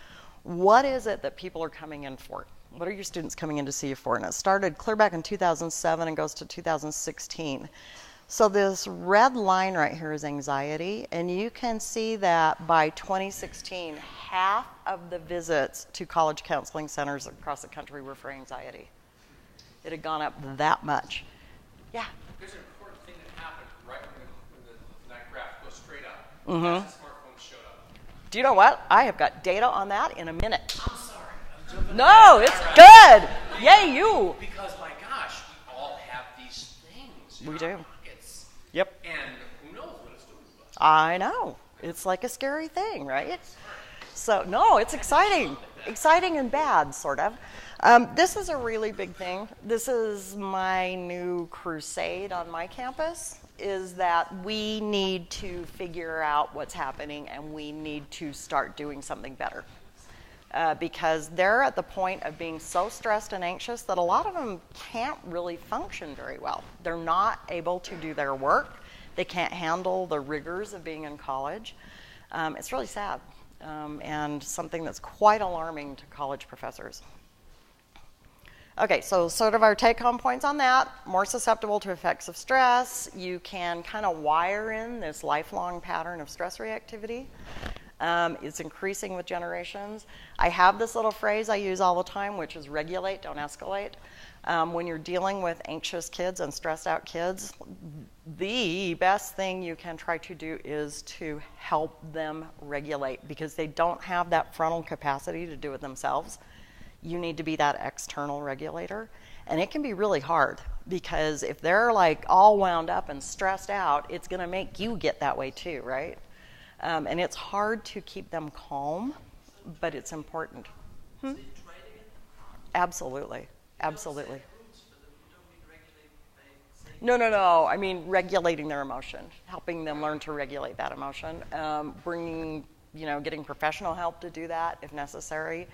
what is it that people are coming in for? What are your students coming in to see you for? And it started clear back in 2007 and goes to 2016. So this red line right here is anxiety, and you can see that by 2016, half of the visits to college counseling centers across the country were for anxiety. It had gone up that much. Yeah? There's an important thing that happened right when that graph goes straight up. Mm-hmm. As the smartphones showed up. Do you know what? I have got data on that in a minute. I'm sorry. I'm jumping No, ahead. it's All right. good. Yay, you. Because, my gosh, we all have these things in We our do. pockets. Yep. And who knows what it's doing to us. I know. It's like a scary thing, right? So, no, it's exciting. Exciting and bad, sort of. This is a really big thing. This is my new crusade on my campus, is that we need to figure out what's happening and we need to start doing something better. Because they're at the point of being so stressed and anxious that a lot of them can't really function very well. They're not able to do their work. They can't handle the rigors of being in college. It's really sad, and something that's quite alarming to college professors. Okay, so sort of our take-home points on that: more susceptible to effects of stress. You can kind of wire in this lifelong pattern of stress reactivity. It's increasing with generations. I have this little phrase I use all the time, which is regulate, don't escalate. When you're dealing with anxious kids and stressed out kids, the best thing you can try to do is to help them regulate, because they don't have that frontal capacity to do it themselves. You need to be that external regulator. And it can be really hard, because if they're like all wound up and stressed out, it's going to make you get that way too, right? And it's hard to keep them calm, but it's important. So you try to get them calm. Absolutely. You Absolutely. don't set rules for them. You don't mean regulate by saying. No. I mean, regulating their emotion, helping them learn to regulate that emotion, bringing, getting professional help to do that if necessary.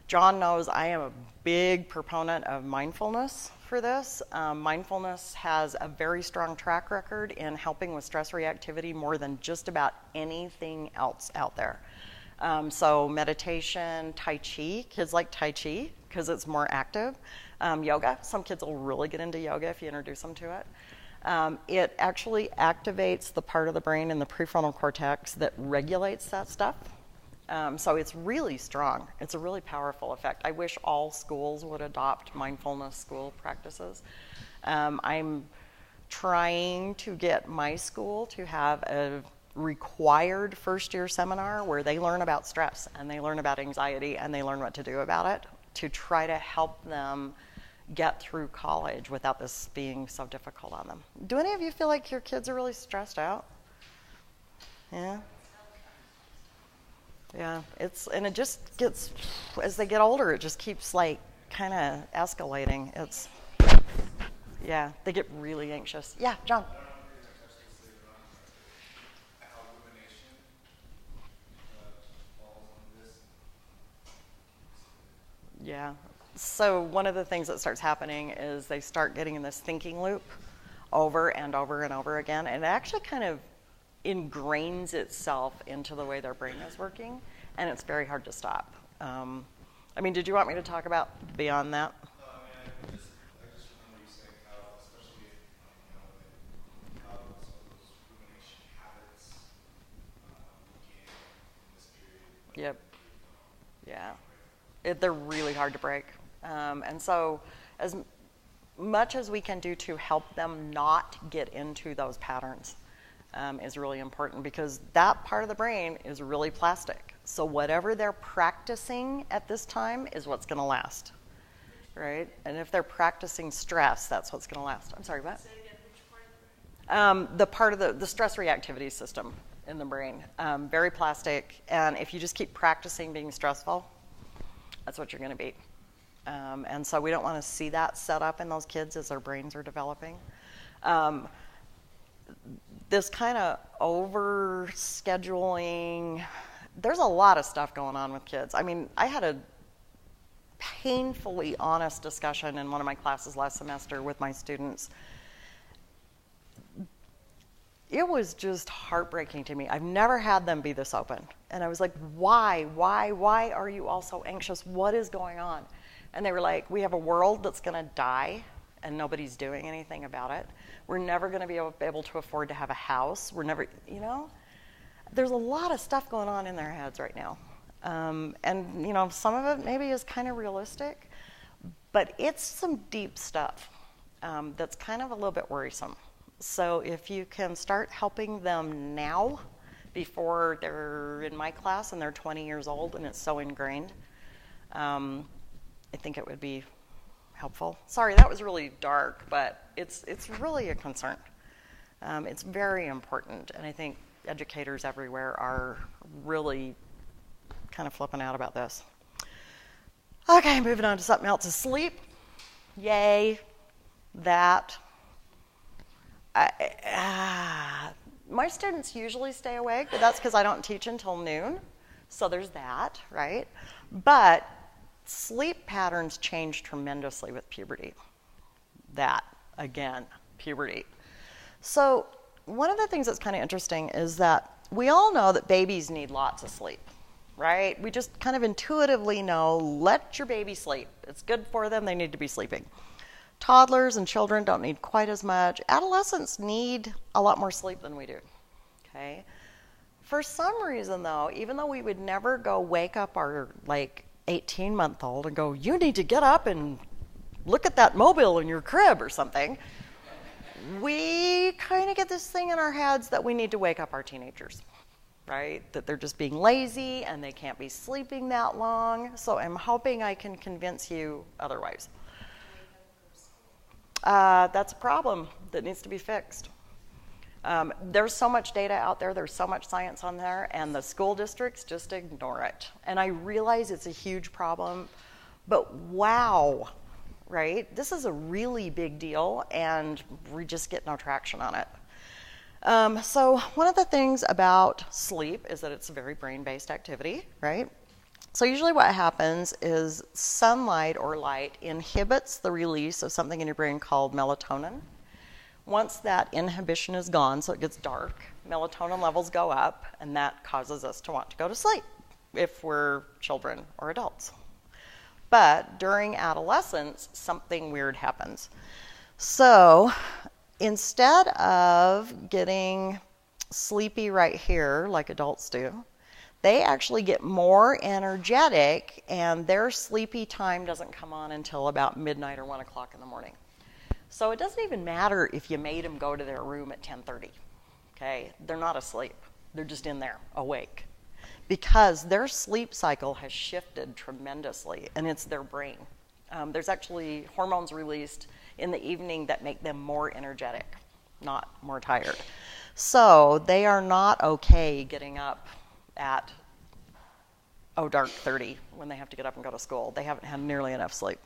John knows I am a big proponent of mindfulness for this. Mindfulness has a very strong track record in helping with stress reactivity more than just about anything else out there. So meditation, Tai Chi, kids like Tai Chi because it's more active. Yoga, some kids will really get into yoga if you introduce them to it. It actually activates the part of the brain in the prefrontal cortex that regulates that stuff. So it's really strong. It's a really powerful effect. I wish all schools would adopt mindfulness school practices. I'm trying to get my school to have a required first-year seminar where they learn about stress and they learn about anxiety and they learn what to do about it, to try to help them get through college without this being so difficult on them. Do any of you feel like your kids are really stressed out? Yeah? Yeah, and it just gets, as they get older, it just keeps like kind of escalating. Yeah, they get really anxious. Yeah, John. Yeah. So one of the things that starts happening is they start getting in this thinking loop over and over and over again, and it actually kind of ingrains itself into the way their brain is working, and it's very hard to stop. Did you want me to talk about beyond that? No, I just remember you saying how, especially how some of those rumination habits began in this period. Yep. Yeah. They're really hard to break. And so as much as we can do to help them not get into those patterns is really important, because that part of the brain is really plastic. So whatever they're practicing at this time is what's going to last, right? And if they're practicing stress, that's what's going to last. I'm sorry, what? Say again, which part of the brain? The part of the stress reactivity system in the brain, very plastic. And if you just keep practicing being stressful, that's what you're going to be. And so we don't want to see that set up in those kids as their brains are developing. This kind of over-scheduling, there's a lot of stuff going on with kids. I had a painfully honest discussion in one of my classes last semester with my students. It was just heartbreaking to me. I've never had them be this open. And I was like, why are you all so anxious? What is going on? And they were like, we have a world that's going to die and nobody's doing anything about it. We're never going to be able to afford to have a house. We're never, there's a lot of stuff going on in their heads right now. And some of it maybe is kind of realistic, but it's some deep stuff that's kind of a little bit worrisome. So if you can start helping them now, before they're in my class and they're 20 years old and it's so ingrained, I think it would be helpful. Sorry, that was really dark, but it's really a concern. It's very important, and I think educators everywhere are really kind of flipping out about this. Okay, moving on to something else. Sleep. Yay. That. My students usually stay awake, but that's because I don't teach until noon. So there's that, right? But sleep patterns change tremendously with puberty. That, again, puberty. So one of the things that's kind of interesting is that we all know that babies need lots of sleep, right? We just kind of intuitively know, let your baby sleep. It's good for them. They need to be sleeping. Toddlers and children don't need quite as much. Adolescents need a lot more sleep than we do, okay? For some reason, though, even though we would never go wake up our, like, 18-month-old and go, you need to get up and look at that mobile in your crib or something, we kind of get this thing in our heads that we need to wake up our teenagers, right? That they're just being lazy and they can't be sleeping that long. So I'm hoping I can convince you otherwise. That's a problem that needs to be fixed. There's so much data out there, there's so much science on there, and the school districts just ignore it. And I realize it's a huge problem, but wow, right? This is a really big deal, and we just get no traction on it. So one of the things about sleep is that it's a very brain-based activity, right? So usually what happens is sunlight or light inhibits the release of something in your brain called melatonin. Once that inhibition is gone, so it gets dark, melatonin levels go up, and that causes us to want to go to sleep if we're children or adults. But during adolescence, something weird happens. So instead of getting sleepy right here like adults do, they actually get more energetic, and their sleepy time doesn't come on until about midnight or 1 o'clock in the morning. So it doesn't even matter if you made them go to their room at 10:30, okay? They're not asleep. They're just in there, awake, because their sleep cycle has shifted tremendously, and it's their brain. There's actually hormones released in the evening that make them more energetic, not more tired. So they are not okay getting up at, dark 30 when they have to get up and go to school. They haven't had nearly enough sleep.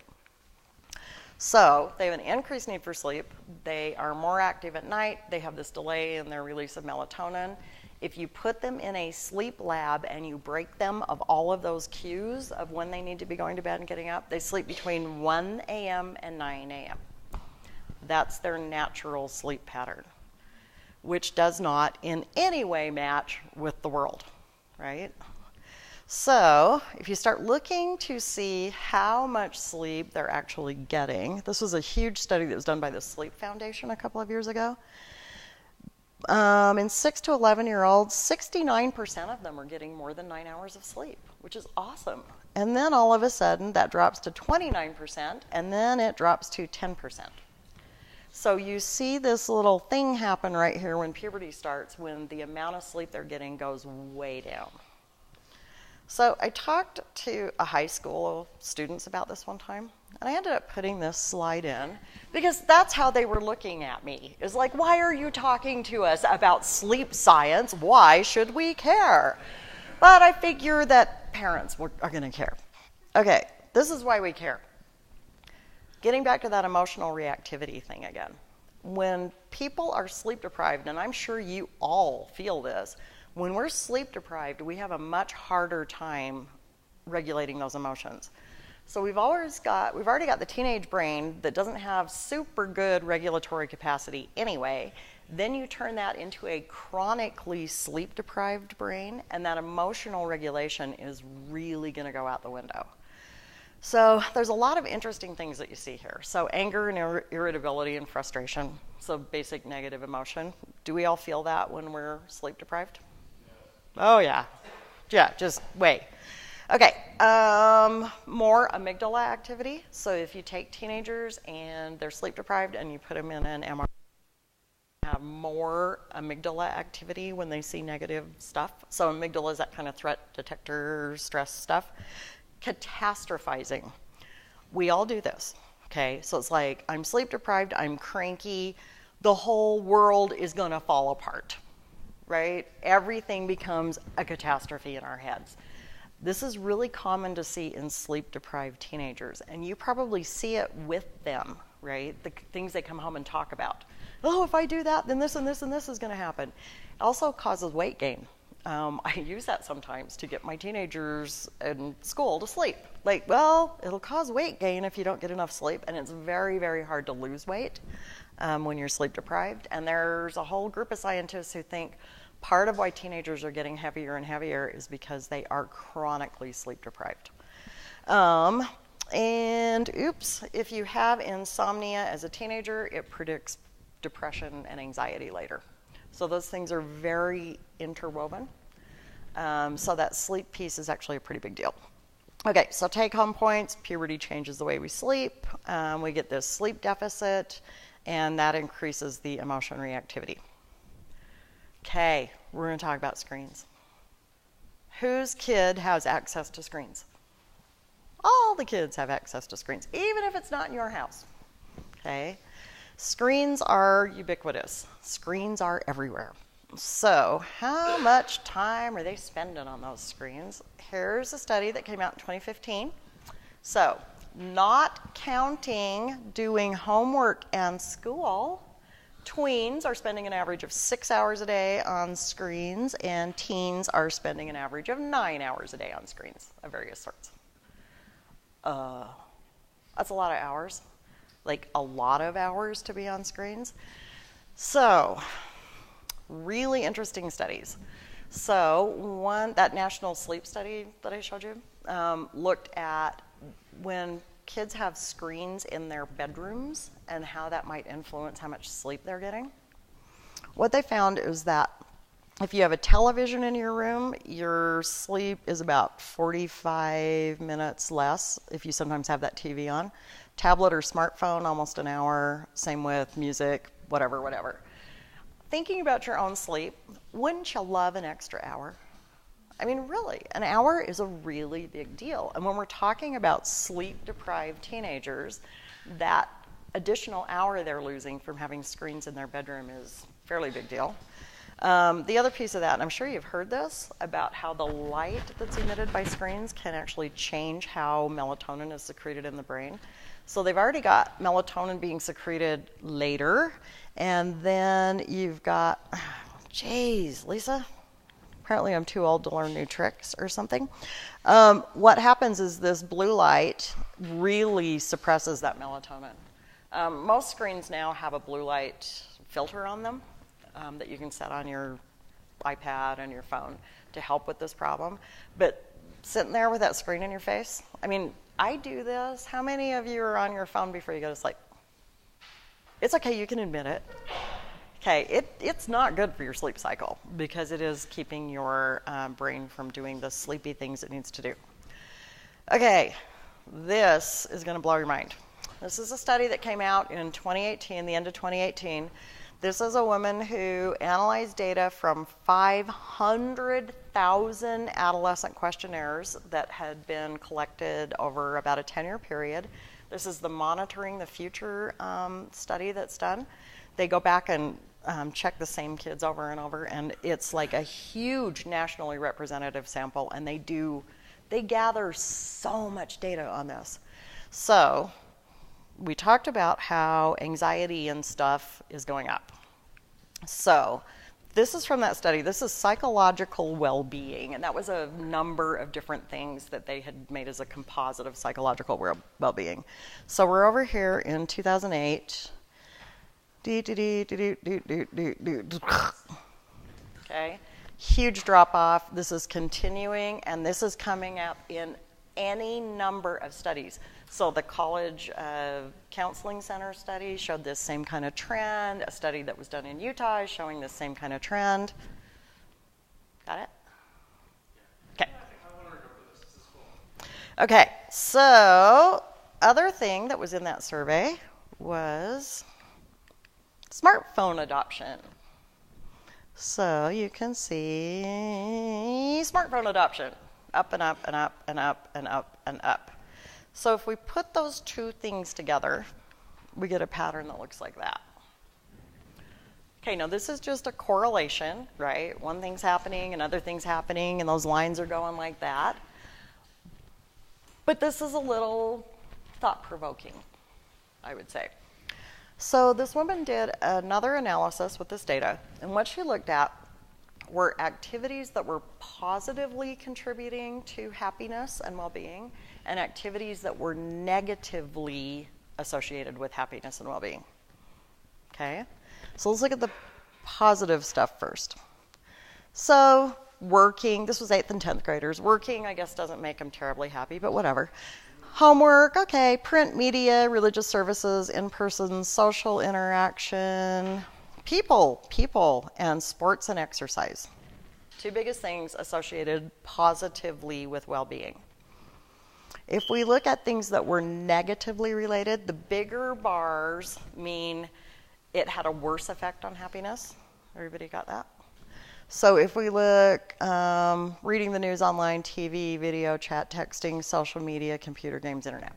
So they have an increased need for sleep. They are more active at night. They have this delay in their release of melatonin. If you put them in a sleep lab and you break them of all of those cues of when they need to be going to bed and getting up, they sleep between 1 a.m. and 9 a.m. That's their natural sleep pattern, which does not in any way match with the world, right? So if you start looking to see how much sleep they're actually getting, this was a huge study that was done by the Sleep Foundation a couple of years ago. In 6 to 11-year-olds, 69% of them are getting more than 9 hours of sleep, which is awesome. And then all of a sudden that drops to 29%, and then it drops to 10%. So you see this little thing happen right here when puberty starts, when the amount of sleep they're getting goes way down. So I talked to a high school students about this one time, and I ended up putting this slide in because that's how they were looking at me. It's like, why are you talking to us about sleep science? Why should we care? But I figure that parents are going to care. Okay, this is why we care. Getting back to that emotional reactivity thing again. When people are sleep deprived, and I'm sure you all feel this, when we're sleep deprived, we have a much harder time regulating those emotions. So we've already got the teenage brain that doesn't have super good regulatory capacity anyway. Then you turn that into a chronically sleep deprived brain, and that emotional regulation is really going to go out the window. So there's a lot of interesting things that you see here. So anger and irritability and frustration, so basic negative emotion. Do we all feel that when we're sleep deprived? Oh, yeah. Yeah, just wait. Okay, more amygdala activity. So if you take teenagers and they're sleep deprived and you put them in an MRI, have more amygdala activity when they see negative stuff. So amygdala is that kind of threat detector, stress stuff. Catastrophizing. We all do this, okay? So it's like, I'm sleep deprived, I'm cranky, the whole world is going to fall apart. Right? Everything becomes a catastrophe in our heads. This is really common to see in sleep-deprived teenagers, and you probably see it with them, right? The things they come home and talk about. Oh, if I do that, then this and this and this is going to happen. It also causes weight gain. I use that sometimes to get my teenagers in school to sleep. Like, well, it'll cause weight gain if you don't get enough sleep, and it's very, very hard to lose weight when you're sleep-deprived. And there's a whole group of scientists who think part of why teenagers are getting heavier and heavier is because they are chronically sleep deprived. If you have insomnia as a teenager, it predicts depression and anxiety later. So those things are very interwoven. So that sleep piece is actually a pretty big deal. Okay, so take-home points. Puberty changes the way we sleep. We get this sleep deficit, and that increases the emotion reactivity. Okay, we're going to talk about screens. Whose kid has access to screens? All the kids have access to screens, even if it's not in your house. Okay, screens are ubiquitous. Screens are everywhere. So how much time are they spending on those screens? Here's a study that came out in 2015. So not counting doing homework and school, tweens are spending an average of 6 hours a day on screens, and teens are spending an average of 9 hours a day on screens of various sorts. That's a lot of hours, like a lot of hours to be on screens. So, really interesting studies. So, that national sleep study that I showed you looked at when kids have screens in their bedrooms and how that might influence how much sleep they're getting. What they found is that if you have a television in your room, your sleep is about 45 minutes less if you sometimes have that TV on. Tablet or smartphone, almost an hour. Same with music, whatever. Thinking about your own sleep, wouldn't you love an extra hour? I mean, really, an hour is a really big deal. And when we're talking about sleep-deprived teenagers, that additional hour they're losing from having screens in their bedroom is a fairly big deal. The other piece of that, and I'm sure you've heard this, about how the light that's emitted by screens can actually change how melatonin is secreted in the brain. So they've already got melatonin being secreted later, and then you've got, geez, Lesa, apparently I'm too old to learn new tricks or something. What happens is this blue light really suppresses that melatonin. Most screens now have a blue light filter on them that you can set on your iPad and your phone to help with this problem. But sitting there with that screen in your face, I mean, I do this. How many of you are on your phone before you go to sleep? It's okay, you can admit it. Okay, it's not good for your sleep cycle because it is keeping your brain from doing the sleepy things it needs to do. Okay, this is going to blow your mind. This is a study that came out in 2018, the end of 2018. This is a woman who analyzed data from 500,000 adolescent questionnaires that had been collected over about a 10-year period. This is the Monitoring the Future study that's done. They go back and check the same kids over and over, and it's like a huge nationally representative sample, and they gather so much data on this. So we talked about how anxiety and stuff is going up. So this is from that study. This is psychological well-being, and that was a number of different things that they had made as a composite of psychological well-being. So we're over here in 2008. Okay, huge drop-off. This is continuing, and this is coming up in any number of studies. So the College Counseling Center study showed this same kind of trend. A study that was done in Utah is showing this same kind of trend. Got it? Okay. Okay, so other thing that was in that survey was smartphone adoption. So you can see smartphone adoption, up and up and up and up and up and up. So if we put those two things together, we get a pattern that looks like that. Okay, now this is just a correlation, right? One thing's happening, another thing's happening, and those lines are going like that. But this is a little thought-provoking, I would say. So this woman did another analysis with this data, and what she looked at were activities that were positively contributing to happiness and well-being, and activities that were negatively associated with happiness and well-being. Okay? So let's look at the positive stuff first. So working, this was 8th and 10th graders. Working, I guess, doesn't make them terribly happy, but whatever. Homework, okay. Print media, religious services, in-person social interaction. People, and sports and exercise. Two biggest things associated positively with well-being. If we look at things that were negatively related, the bigger bars mean it had a worse effect on happiness. Everybody got that? So if we look, reading the news online, TV, video, chat, texting, social media, computer games, internet.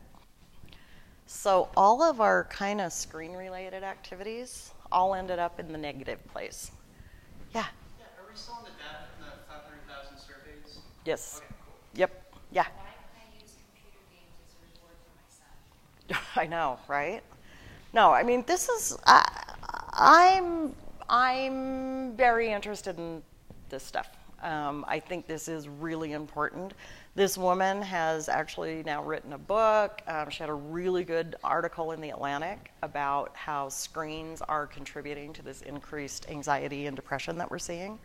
So all of our kind of screen-related activities all ended up in the negative place. Yeah? Yeah, are we still on the data from the 500,000 surveys? Yes. Okay, cool. Yep. Yeah. Why can I use computer games as a reward for my son? I know, right? No, I mean, this is, I'm very interested in this stuff. I think this is really important. This woman has actually now written a book. She had a really good article in The Atlantic about how screens are contributing to this increased anxiety and depression that we're seeing.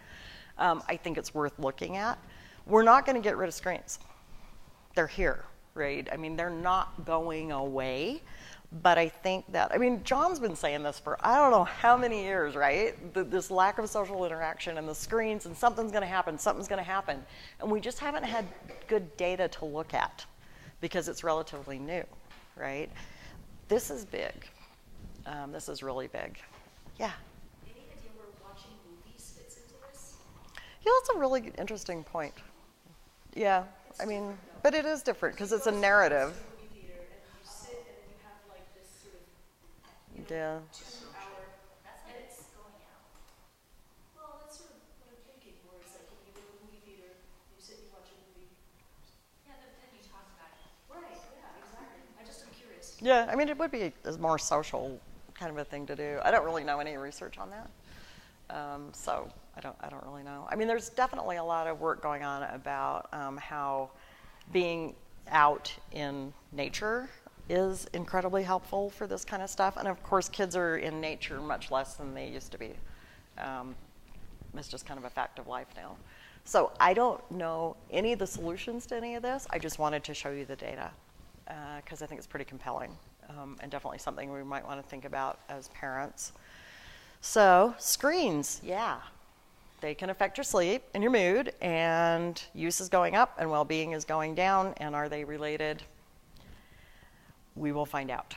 I think it's worth looking at. We're not going to get rid of screens. They're here, right? I mean, they're not going away. But I think that, I mean, John's been saying this for I don't know how many years, right? This lack of social interaction and the screens, and something's going to happen, something's going to happen. And we just haven't had good data to look at because it's relatively new, right? This is big. This is really big. Yeah? Any idea where watching movies fits into this? Yeah, that's a really interesting point. Yeah, I mean, but it is different because it's a narrative. Yeah. 2 hour. That's like it's going out. Well, that's sort of what I'm thinking, where it's like when you go to the movie theater, you sit and you watch a movie. Yeah, then you talk about it. Right, yeah, exactly. I just am curious. Yeah, I mean, it would be a more social kind of a thing to do. I don't really know any research on that. So I don't really know. I mean, there's definitely a lot of work going on about how being out in nature is incredibly helpful for this kind of stuff. And of course, kids are in nature much less than they used to be. It's just kind of a fact of life now. So I don't know any of the solutions to any of this. I just wanted to show you the data because I think it's pretty compelling and definitely something we might want to think about as parents. So screens, yeah. They can affect your sleep and your mood, and use is going up and well-being is going down. And are they related? We will find out.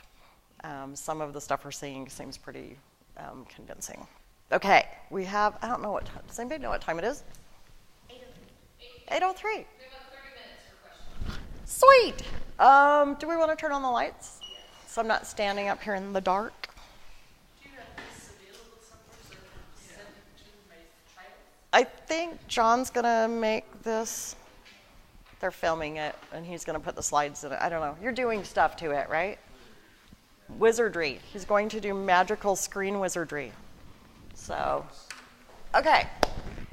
Some of the stuff we're seeing seems pretty convincing. Okay, we have, I don't know what time, does anybody know what time it is? 8:03. 8:03. We have about 30 minutes for questions. Sweet. Do we want to turn on the lights? So I'm not standing up here in the dark. Do you have this available somewhere so I can send it to my child? I think John's going to make this. They're filming it, and he's going to put the slides in it. I don't know. You're doing stuff to it, right? Wizardry. He's going to do magical screen wizardry. So, okay.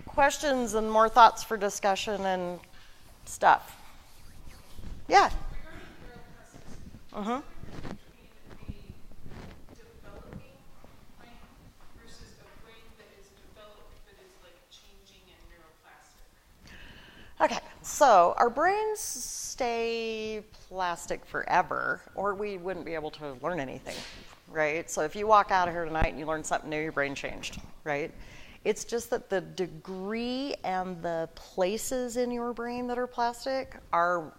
Questions and more thoughts for discussion and stuff. Yeah. Regarding neuroplasticity, between a developing brain versus a brain that is developed but is like changing and neuroplastic. Okay, so our brains stay plastic forever, or we wouldn't be able to learn anything, right? So if you walk out of here tonight and you learn something new, your brain changed, right? It's just that the degree and the places in your brain that are plastic are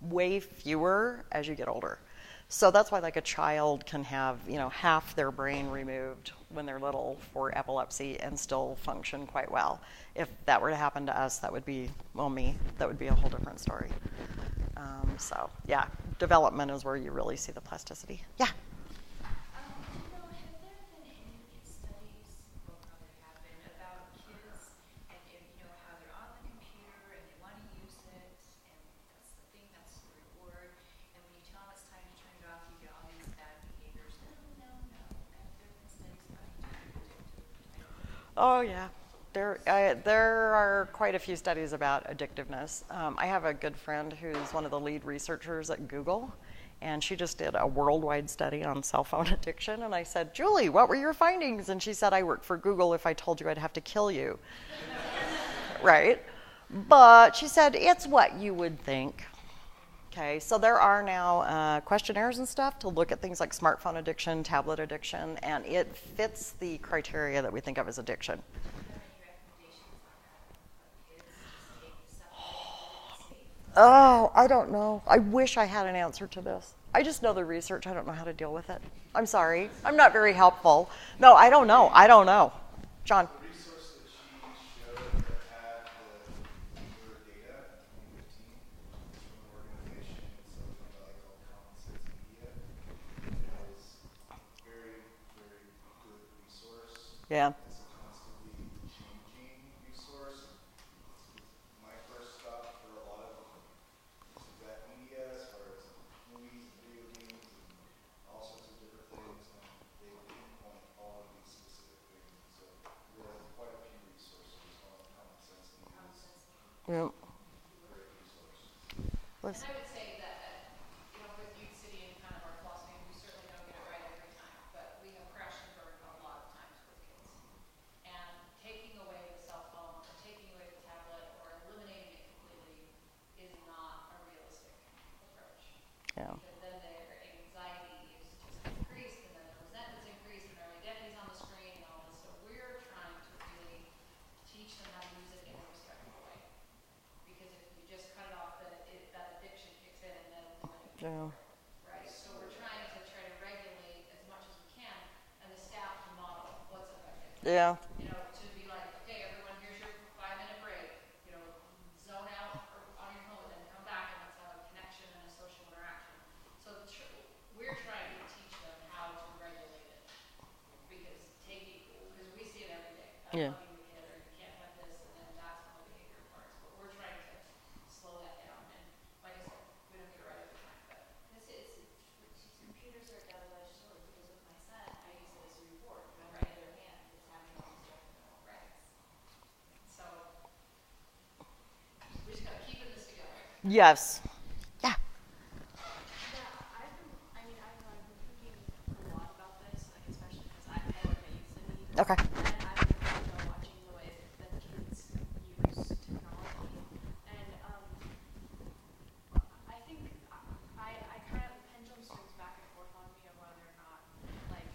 way fewer as you get older. So that's why like a child can have, half their brain removed when they're little for epilepsy and still function quite well. If that were to happen to us, that would be, me, that would be a whole different story. So yeah, development is where you really see the plasticity. Yeah. Have there been any studies, well, probably have been, about kids and how they're on the computer and they want to use it and that's the thing, that's the reward, and when you tell them it's time to turn it off, you get all these bad behaviors. No. Have there been studies about addictive? Oh yeah. There are quite a few studies about addictiveness. I have a good friend who's one of the lead researchers at Google, and she just did a worldwide study on cell phone addiction. And I said, Julie, what were your findings? And she said, I work for Google. If I told you, I'd have to kill you. Right? But she said, it's what you would think. Okay, so there are now questionnaires and stuff to look at things like smartphone addiction, tablet addiction, and it fits the criteria that we think of as addiction. Oh, I don't know. I wish I had an answer to this. I just know the research. I don't know how to deal with it. I'm sorry. I'm not very helpful. No, I don't know. I don't know. John. The resource that she showed that had the newer data in 2015 is from an organization in Silicon Valley called Common Sense Media. It is a very, very good resource. Yeah. It's a constantly changing resource. It's my first stop for a lot of that media as far as movies, video games, and all sorts of different things. And they pinpoint all of these specific things. So there are quite a few resources on Common Sense Media. Yeah. Great resource. Let's, And I would say that, with Youth City and kind of our philosophy, we certainly don't get it right every time, but we have crashed and burned a lot of times with kids. And taking away the cell phone, or taking away the tablet, or eliminating it completely is not a realistic approach. yeah. Because then their anxiety is just increased, and then their resentment's increased, and their identity's on the screen, and all this. So we're trying to really teach them how to use it in a respectful way. Because if you just cut it off, that addiction kicks in, and then Yeah. right? So we're trying to regulate as much as we can, and the staff to model what's effective. Yeah. To be like, okay, everyone, here's your 5-minute break. Zone out on your phone, and come back, and let's have a connection and a social interaction. So we're trying to teach them how to regulate it, because we see it every day. Yeah. Hugging the kid, or you can't have this, and then that's one of the behavior parts. But we're trying to slow that down, and like I said, we don't get it right every time, but. Computers are a double-edged sword because with my son, I use it as a reward. But on the other hand, it's having all these detrimental effects. So we just gotta keep this together. Yes. Yeah. Yeah, I've been thinking a lot about this, like especially because I work at Youth City. Okay. And I've been watching the way that the kids use technology. And I think I kind of, the pendulum swings back and forth on me of whether or not, like,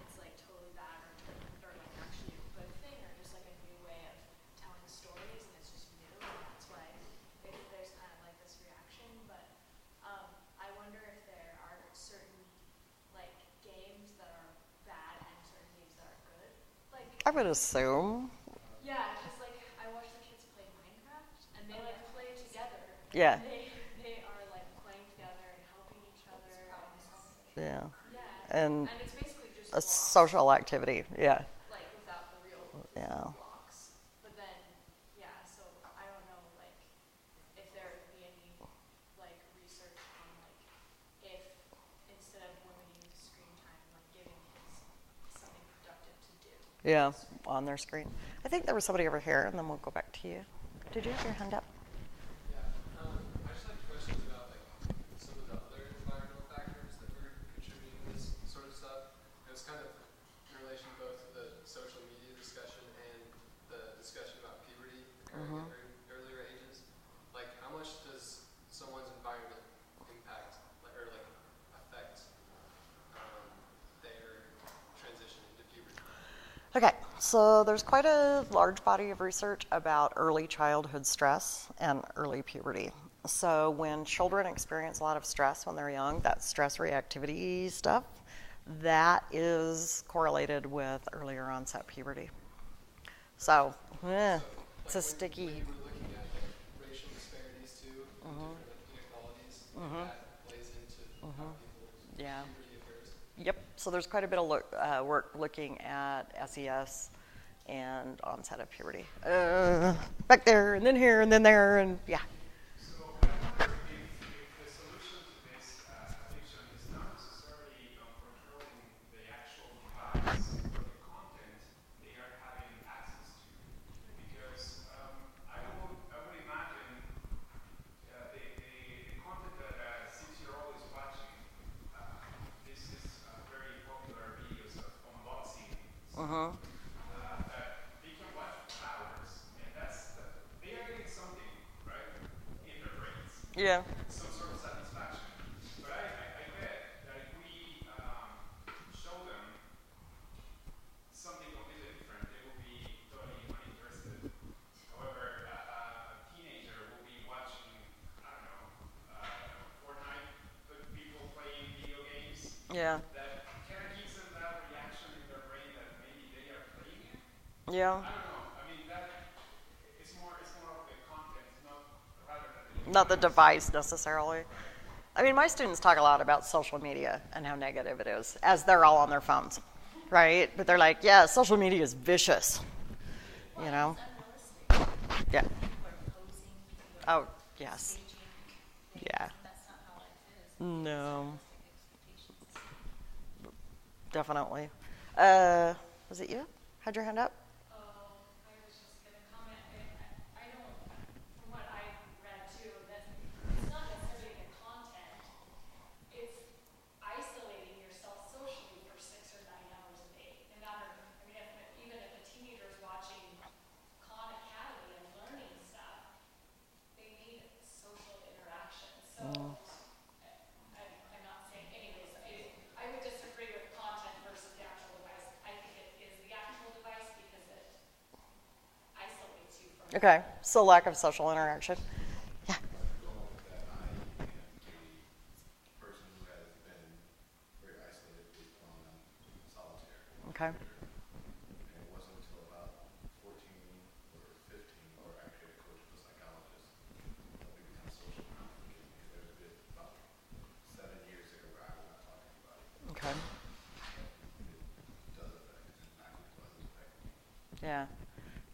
it's like totally bad or like actually a good thing or just like a new way of telling stories and it's just new and that's why there's kind of like this reaction. But I wonder if there are certain like games that are bad and certain games that are good. Like I would assume. yeah, because like I watch the kids play Minecraft and they like play together. Yeah. They are like playing together and helping each other. Yeah. Yeah. And And it's basically just a blocks, social activity. Yeah. like without the real Yeah. blocks. But then, yeah, so I don't know, like, if there would be any, like, research on, like, if instead of limiting screen time, like, giving kids something productive to do. Yeah. On their screen. I think there was somebody over here, and then we'll go back to you. Did you have your hand up? I just had questions about like some of the other environmental factors that were contributing to this sort of stuff. It was kind of in relation both to the social media discussion and the discussion about puberty occurring at earlier ages. Like, how much does someone's environment impact, or affect their transition into puberty? Okay, so there's quite a large body of research about early childhood stress and early puberty. So when children experience a lot of stress when they're young, that stress reactivity stuff, that is correlated with earlier onset puberty. So, it's a sticky. When you were looking at like racial disparities too, and different inequalities, that plays into how people's Yeah. puberty occurs. Yep. So there's quite a bit of work looking at SES and onset of puberty. Back there, and then here, and then there, and yeah. So I wonder if the solution to this addiction is not necessarily controlling the actual device, but the content they are having access to. Because I would imagine the content that a 6-year-old is watching. This is very popular videos of unboxing. That they can watch for hours, and they are getting something, right, in their brains. Yeah. Some sort of satisfaction. But I bet that if we show them something completely different, they will be totally uninterested. However, a teenager will be not the device necessarily. I mean, my students talk a lot about social media and how negative it is, as they're all on their phones, right? But they're like, yeah, social media is vicious, you know? Yeah. Oh, yes. Yeah. No. Definitely. Was it you? Had your hand up? I was just going to comment. I don't, from what I read too, that it's not necessarily the content. It's isolating yourself socially for 6 or 9 hours a day. No matter, I mean, even if a teenager is watching Khan Academy and learning stuff, they need social interaction. So I'm not saying, anyways, I would disagree with content versus the actual device. I think it is the actual device because it isolates you from Okay, so lack of social interaction. Yeah. Going with that, I am a person who has been very isolated based on solitaire. Okay. And it wasn't until about 14 or 15, or actually a coach was a psychologist, helped me become social complicated because there was a bit about 7 years ago where I was not talking about it. Okay. It does affect, and actually was affecting me. Yeah.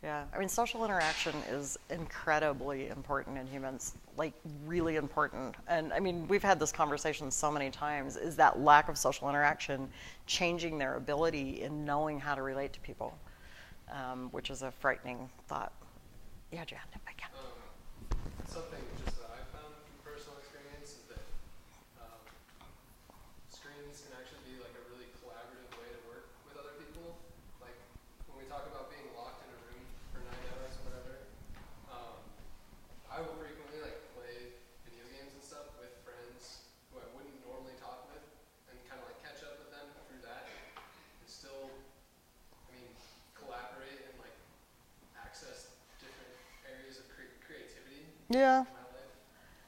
Yeah. I mean, social interaction is incredibly important in humans, like really important. And I mean, we've had this conversation so many times. Is that lack of social interaction changing their ability in knowing how to relate to people, which is a frightening thought. Yeah, Jan, if I can. Something just that I found from personal experience is that screens can actually be like a really collaborative way to work with other people. Like when we talk about being locked in a room for 9 hours or whatever, I will frequently like play video games and stuff with friends who I wouldn't normally talk with, and kind of like catch up with them through that, and still, I mean, collaborate and like access different areas of creativity Yeah. in my life.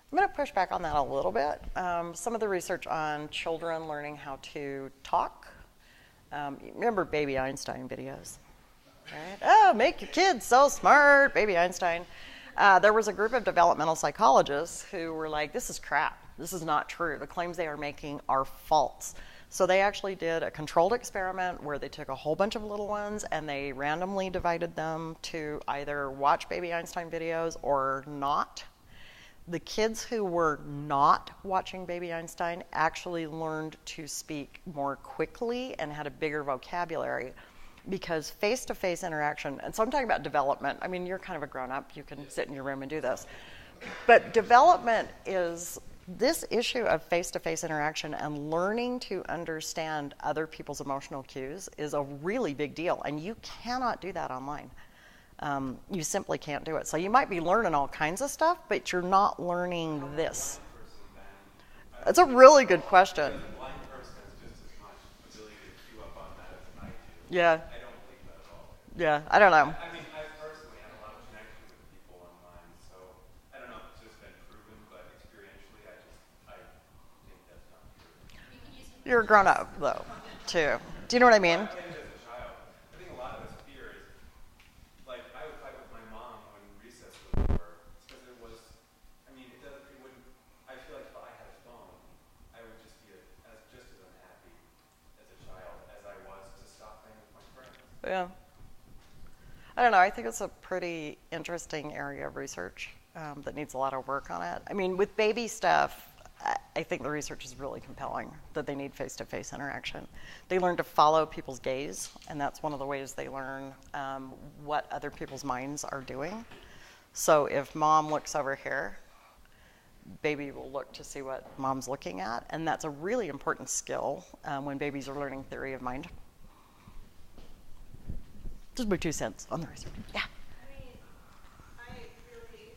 I'm going to push back on that a little bit. Some of the research on children learning how to talk. Remember Baby Einstein videos? Right? Oh, make your kids so smart, Baby Einstein. There was a group of developmental psychologists who were like, this is crap. This is not true. The claims they are making are false. So they actually did a controlled experiment where they took a whole bunch of little ones and they randomly divided them to either watch Baby Einstein videos or not. The kids who were not watching Baby Einstein actually learned to speak more quickly and had a bigger vocabulary because face-to-face interaction, and so I'm talking about development. I mean, you're kind of a grown-up. You can sit in your room and do this. But development is this issue of face-to-face interaction and learning to understand other people's emotional cues is a really big deal, and you cannot do that online. You simply can't do it. So you might be learning all kinds of stuff, but you're not learning this. That's a really good question. A blind person has just as much ability to queue up on that as I do. Yeah. I don't believe that at all. Yeah, I don't know. I mean, I personally have a lot of connection with people online, so I don't know if it's just been proven, but experientially, I think that's not true. You're a grown up, though, too. Do you know what I mean? I think as a child, I think a lot of us fear is, like, I would fight with my mom when recess was over, because it was, I mean, it wouldn't, I feel like if I had a phone, I would just be just as unhappy as a child as I was to stop playing with my friends. Yeah. I don't know. I think it's a pretty interesting area of research that needs a lot of work on it. I mean, with baby stuff, I think the research is really compelling that they need face-to-face interaction. They learn to follow people's gaze, and that's one of the ways they learn what other people's minds are doing. So if mom looks over here, baby will look to see what mom's looking at, and that's a really important skill when babies are learning theory of mind. Just my 2 cents on the research. Yeah. I mean, I really,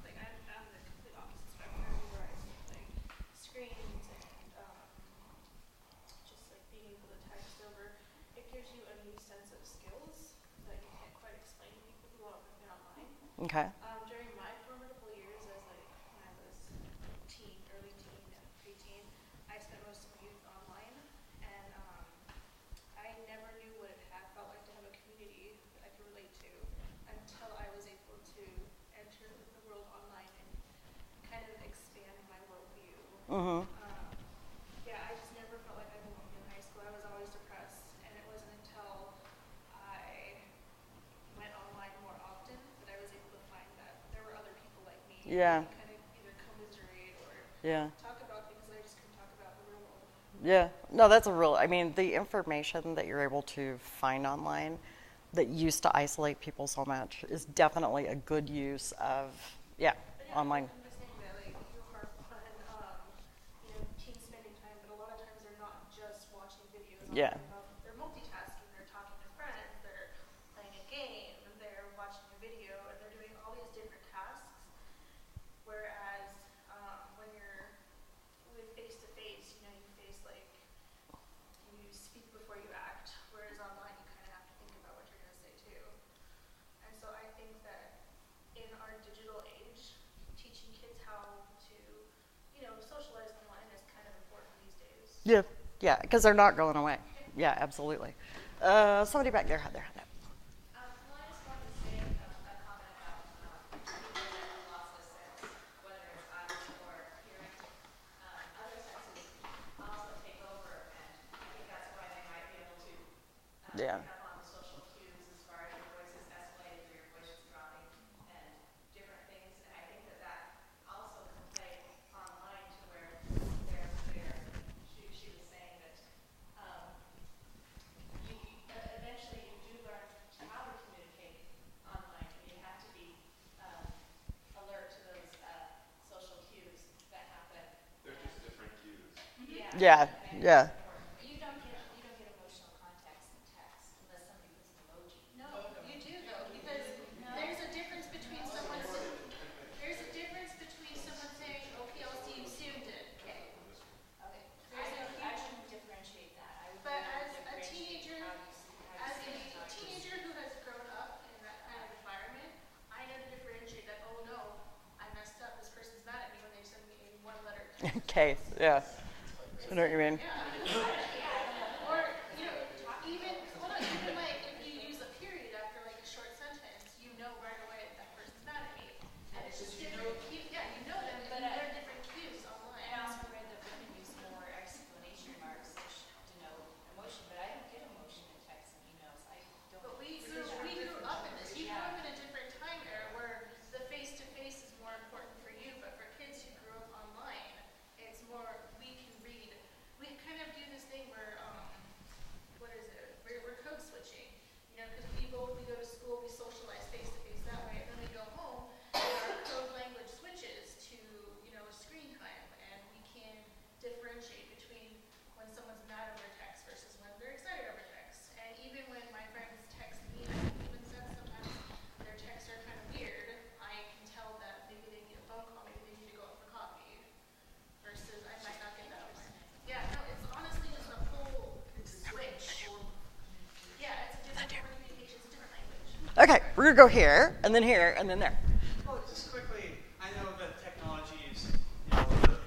like, I'm on the complete opposite spectrum where I think, like, screens and just, like, being able to text over, it gives you a new sense of skills that you can't quite explain to people who haven't been online. Okay. During my formidable years as, like, when I was teen, early teen, and preteen, I spent most of my youth online, and I never knew what it had felt like to have a community that I could relate to until I was able to enter the world online and Yeah. kind of either commiserate or Yeah. talk about things that I just couldn't talk about in the real world. Yeah. No, that's a real, I mean, the information that you're able to find online that used to isolate people so much is definitely a good use of, yeah, But yeah, online. I'm just saying that like you harp on teens spending time, but a lot of times they're not just watching videos. Yeah. They're multitasking. They're talking to friends. They're playing a game. They're watching a video, and they're doing all these different tasks. Whereas when you're with face to face, you face like you speak before you act. Whereas online, you kind of have to think about what you're going to say too. And so I think that in our digital age, teaching kids how to, socialize online is kind of important these days. Yeah. Yeah, because they're not going away. Yeah, absolutely. Somebody back there had their hand up. Well, I just wanted to say a comment about people that have lost their sense, whether it's eyes or hearing. Other senses also take over, and I think that's why they might be able to Yeah. pick up on the social cues as far as your voice is escalating or your voice is dropping and different things. And I think that also can play online to where she was saying that eventually you do learn how to communicate online, and you have to be alert to those social cues that happen. They're just different cues. Yeah. Yeah. But you don't get emotional context in text unless somebody puts an emoji. No, you do though, because there's a difference between someone saying, okay, I'll see you soon, Okay. There's I wouldn't differentiate that. I would But really as a differentiate teenager, how you see it. who has grown up in that kind of environment, I know to differentiate that. Oh no, I messed up. This person's mad at me when they send me a one letter. Okay. Yeah. I know what you mean. Or even like if you use a period after like a short sentence, you know right away that person's mad at me. And it's just different cues. Yeah, you know them, but they're different cues online. I also read that women use more exclamation marks to denote emotion, but I don't get emotion in texts and emails. I don't. But we grew up in this. You grew up in a different time era where the face-to-face is more important for you, but for kids who grew up online, it's more, we can read. We kind of do this thing where, what is it? We're code switching. Because we go to school, we socialize face-to-face that way, and then we go home, and our code language switches to, screen time, and we can differentiate between when someone's mad over text versus when they're excited over text. And even when my friends text me, I can even sense sometimes their texts are kind of weird. I can tell that maybe they need a phone call, maybe they need to go out for coffee, versus I might not get that one. Yeah, no, it's honestly just a whole switch. Yeah, it's a different form of communication, it's a different language. Okay, we're going to go here, and then here, and then there. Well, just quickly, I know that technology is, the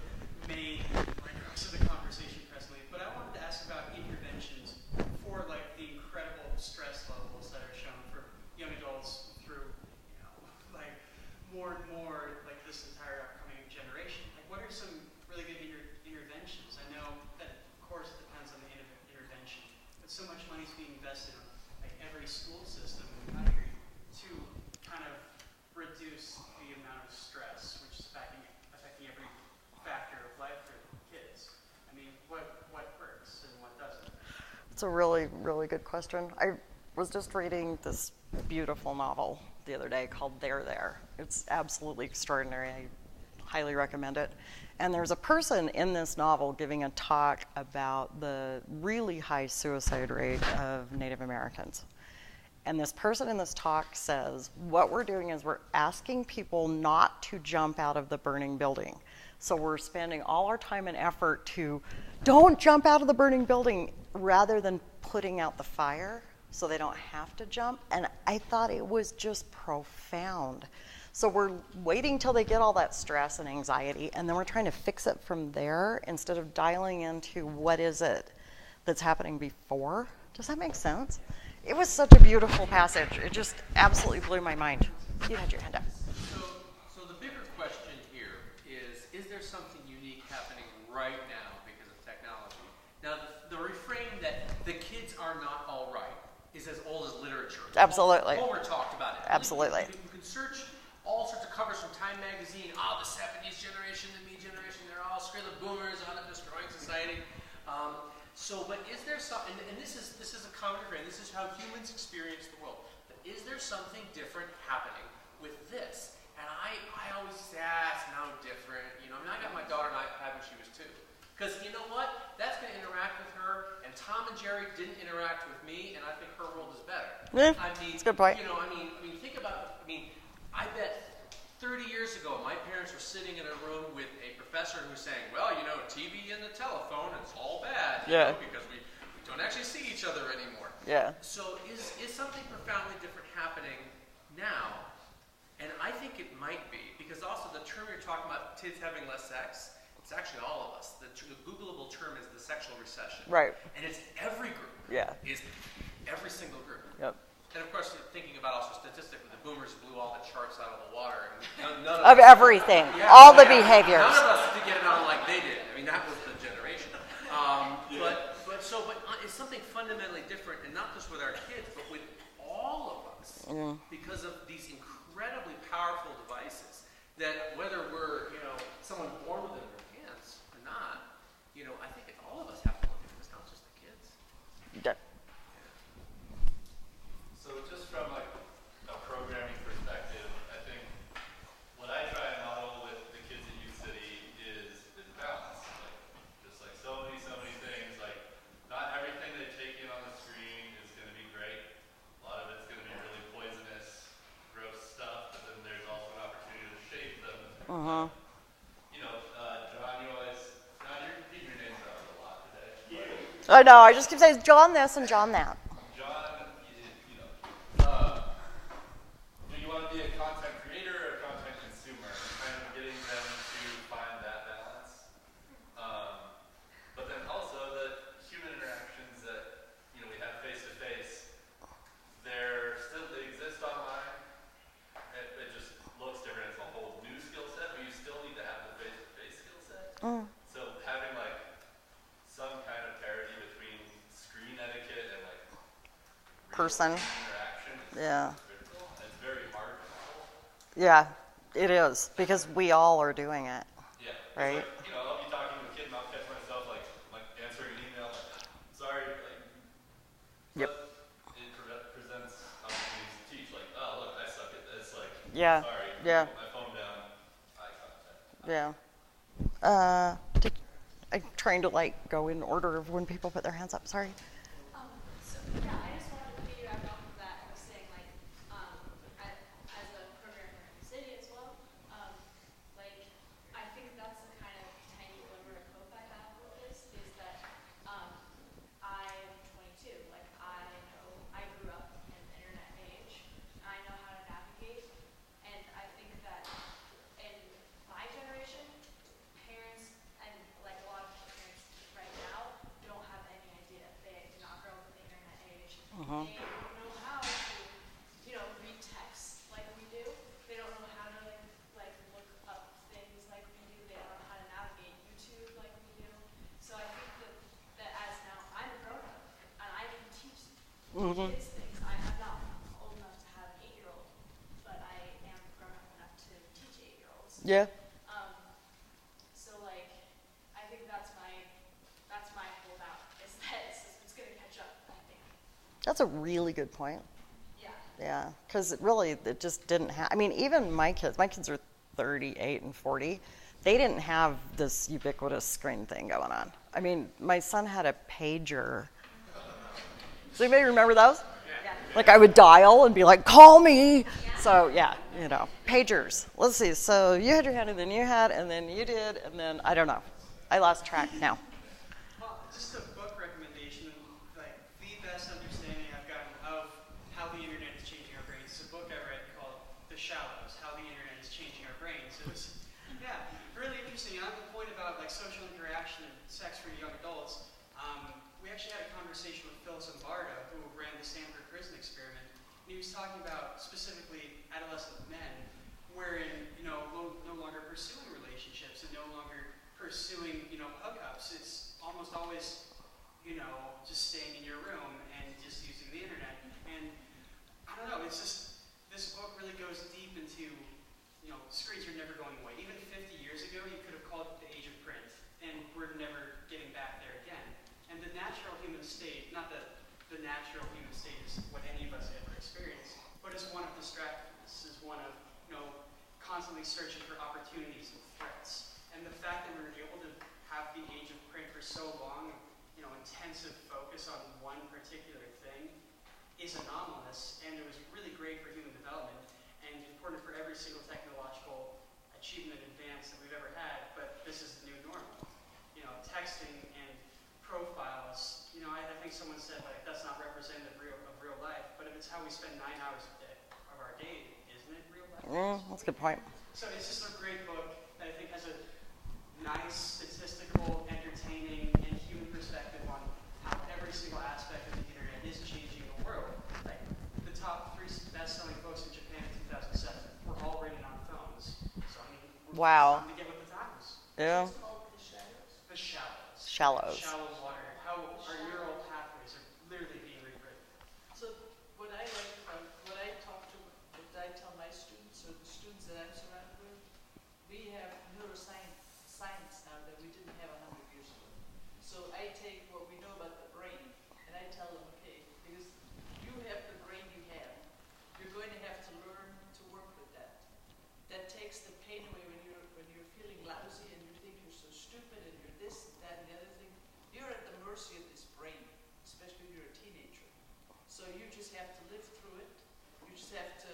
main crux of the conversation presently, but I wanted to ask about interventions for like the incredible stress levels that are shown for young adults through, like more and more like this entire upcoming generation. Like, what are some really good interventions? I know that, of course, it depends on the intervention, but so much money is being invested in like every school system in the country to kind of reduce the amount of stress, which is affecting every factor of life for kids. I mean, what works and what doesn't? It's a really, really good question. I was just reading this beautiful novel the other day called There. It's absolutely extraordinary. I highly recommend it. And there's a person in this novel giving a talk about the really high suicide rate of Native Americans. And this person in this talk says, what we're doing is we're asking people not to jump out of the burning building. So we're spending all our time and effort to don't jump out of the burning building rather than putting out the fire so they don't have to jump. And I thought it was just profound. So we're waiting till they get all that stress and anxiety, and then we're trying to fix it from there instead of dialing into what is it that's happening before. Does that make sense? It was such a beautiful passage. It just absolutely blew my mind. You had your hand up. So the bigger question here is there something unique happening right now because of technology? Now, the refrain that the kids are not all right is as old as literature. Absolutely. Homer talked about it. Absolutely. You can search all sorts of covers from Time magazine. Oh, the 70s generation, the me generation, they're all screw the boomers on it, destroying society. But is there something, and this is a common refrain, this is how humans experience the world. But is there something different happening with this? And I always say, it's no different. You know, I mean, I got my daughter an iPad when she was 2. Because you know what? That's going to interact with her, and Tom and Jerry didn't interact with me, and I think her world is better. Yeah, I mean, that's a good point. You know, I mean, think about, I bet 30 years ago, my parents were sitting in a room with a professor who's saying, well, you know, TV and the telephone, it's all bad, you know, because we don't actually see each other anymore. Yeah. So is something profoundly different happening now? And I think it might be, because also the term you're talking about, kids having less sex, it's actually all of us. The Googleable term is the sexual recession. Right. And it's every group. Yeah. Is every single group. Yep. And of course, thinking about also statistically, the boomers blew all the charts out of the water. And none Of us, everything. All the behaviors. None of us did get it on like they did. I mean, that was the generation. But it's something fundamentally different, and not just with our kids, but with all of us, because of these incredibly powerful devices. That whether we're, you know, someone born with it in their hands or not, you know, I think all of us have to look at this, not just the kids. Yeah. So just from like a programming perspective, I think what I try and model with the kids at Youth City is balance. Like, just like so many things, like not everything they take in on the screen is going to be great. A lot of it's going to be really poisonous, gross stuff, but then there's also an opportunity to shape them. You know, John, you're keeping your names out a lot today. I know, I just keep saying John this and John that. John, you know, do you want to be a content creator or a content consumer? Kind of getting them to find that balance. But then also the human interactions that, you know, we have face to face, they exist online. It just looks different. It's a whole new skill set, but you still need to have the face to face skill set. So having like some kind of parity between screen etiquette and like Person. interaction is critical. And it's very hard to model. Yeah, it is, because we all are doing it. Yeah. Right. Like, you know, I'll be talking to a kid and I'll catch myself like answering an email like, sorry, like, Yep. but it presents opportunities to teach. Like, oh look, I suck at this. Like, Yeah. sorry, Yeah. put my phone down, eye contact. Yeah. I'm trying to like go in order of when people put their hands up. Sorry. So yeah, I just wanted to piggyback off of that. I was saying like, as a programmer in the city as well, like I think that's the kind of tiny glimmer of hope I have with this is that I'm 22. Like I grew up in the internet age. I know how to navigate, and I think that in my generation, parents and like a lot of parents right now don't have any idea. They did not grow up in the internet age. They don't know how to, you know, read text like we do. They don't know how to like look up things like we do. They don't know how to navigate YouTube like we do. So I think that as now I'm a grown up and I can teach kids things. I'm not old enough to have an 8-year-old, but I am grown up enough to teach 8-year-olds. Yeah. So like, I think that's my holdout is that it's going to catch up, I think. That's a really good point. Yeah. Yeah, because it just didn't have, I mean, even my kids are 38 and 40. They didn't have this ubiquitous screen thing going on. I mean, my son had a pager. Does anybody remember those? Yeah. Like I would dial and be like, call me. So yeah, you know, pagers. Let's see. So you had your hand and then you had, and then you did, and then I don't know. I lost track now. Just a book recommendation, like the best understanding I've gotten of how the internet is changing our brains. It's a book I read called The Shallows, How the Internet is Changing Our Brains. It was, yeah, really interesting. On the point about like social interaction and sex for young adults, we actually had a conversation with Phil Zimbardo, who ran the Stanford Prison Experiment, and he was talking about specifically adolescent men, wherein, you know, no longer pursuing relationships and no longer pursuing, you know, hookups. It's almost always, you know, just staying in your room and just using the internet. And I don't know, it's just, this book really goes deep into screens are never going away. Even 50 years ago, you could have called it the age of print, and we're never getting back there again. And the natural human state, not that the natural human state is what any of us ever experience, but it's one of distractedness, is one of, constantly searching for opportunities and threats. And the fact that we were able to have the age of print for so long, intensive focus on one particular thing, is anomalous, and it was really great for human development, and important for every single technological achievement and advance that we've ever had, but this is the new normal. Texting and profiles, I think someone said, that's not representative of real life, but if it's how we spend 9 hours of our day, isn't it real life? That's a good point. So it's just a great book that I think has a nice, statistical, entertaining, and human perspective on how every single aspect of the internet is changing the world. Like, the top 3 best-selling books in Japan in 2007 were all written on phones. So, we're Wow. trying to get with the times. Yeah. It's called The Shadows. The shallows. Shallows. Shallow water. How our neural pathways are literally being rewritten. So what I tell my students, or the students that I'm surrounded with, we have neuroscience now that we didn't have 100 years ago. So I take what we know about the brain, and I tell them, okay, because you have the brain you have, you're going to have to learn to work with that. That takes the pain away when you're feeling lousy and you think you're so stupid and you're this, that, and the other thing. You're at the mercy of this brain, especially if you're a teenager. So you just have to live through it. You just have to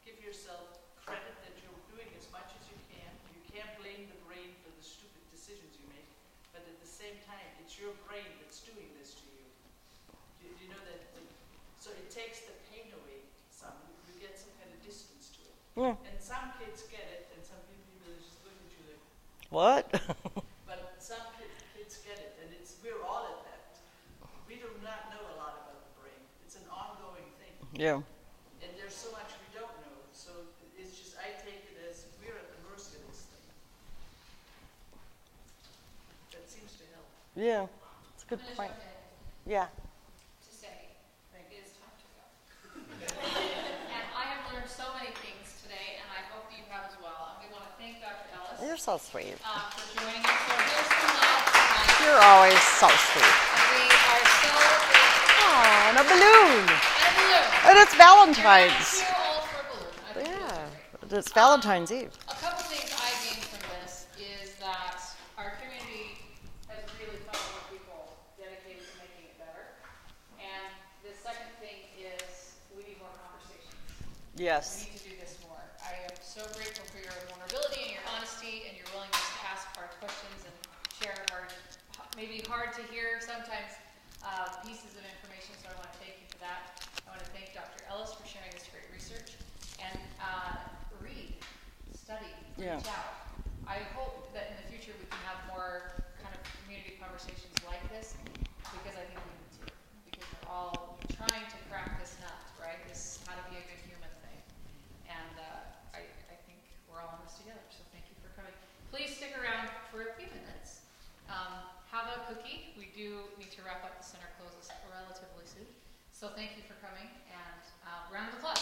give yourself credit that you're doing as much as you can. You can't blame the brain for the stupid decisions you make, but at the same time, it's your brain that's doing this to you. You know that? So it takes the pain away some. You get some kind of distance to it. Yeah. And some kids get it, and some people just look at you like, What? but some kids get it, and we're all at that. We do not know a lot about the brain. It's an ongoing thing. Yeah. And there's so much we don't know. So it's just, I take it as we're at the mercy of this thing. That seems to help. Yeah. It's a good point. Yeah. To say, it is time to go. And I have learned so many things today, and I hope you have as well. And we want to thank Dr. Ellis You're so sweet. for joining us. So here's some love tonight. You're always so sweet. We are so grateful. Oh, and a balloon. And a balloon. And it's You're not Valentine's. too old for a balloon. I think you'll Yeah. do it. It's Valentine's Eve. A couple things I gained from this is that our community has really found more people dedicated to making it better. And the second thing is we need more conversations. Yes. We need to do this more. I am so grateful for your vulnerability and your honesty and your willingness to ask hard questions and share maybe hard to hear sometimes pieces of information. So I want to thank you for that. I want to thank Dr. Ellis for sharing this great research. And read, study, Yeah. reach out. I hope that in the future we can have more kind of community conversations like this, because I think we need to. Because we're all trying to crack this nut, right? This how to be a good human thing. And I think we're all in this together. So thank you for coming. Please stick around for a few minutes. Have a cookie. We do need to wrap up. The center closes relatively soon. So thank you for coming, and round of applause.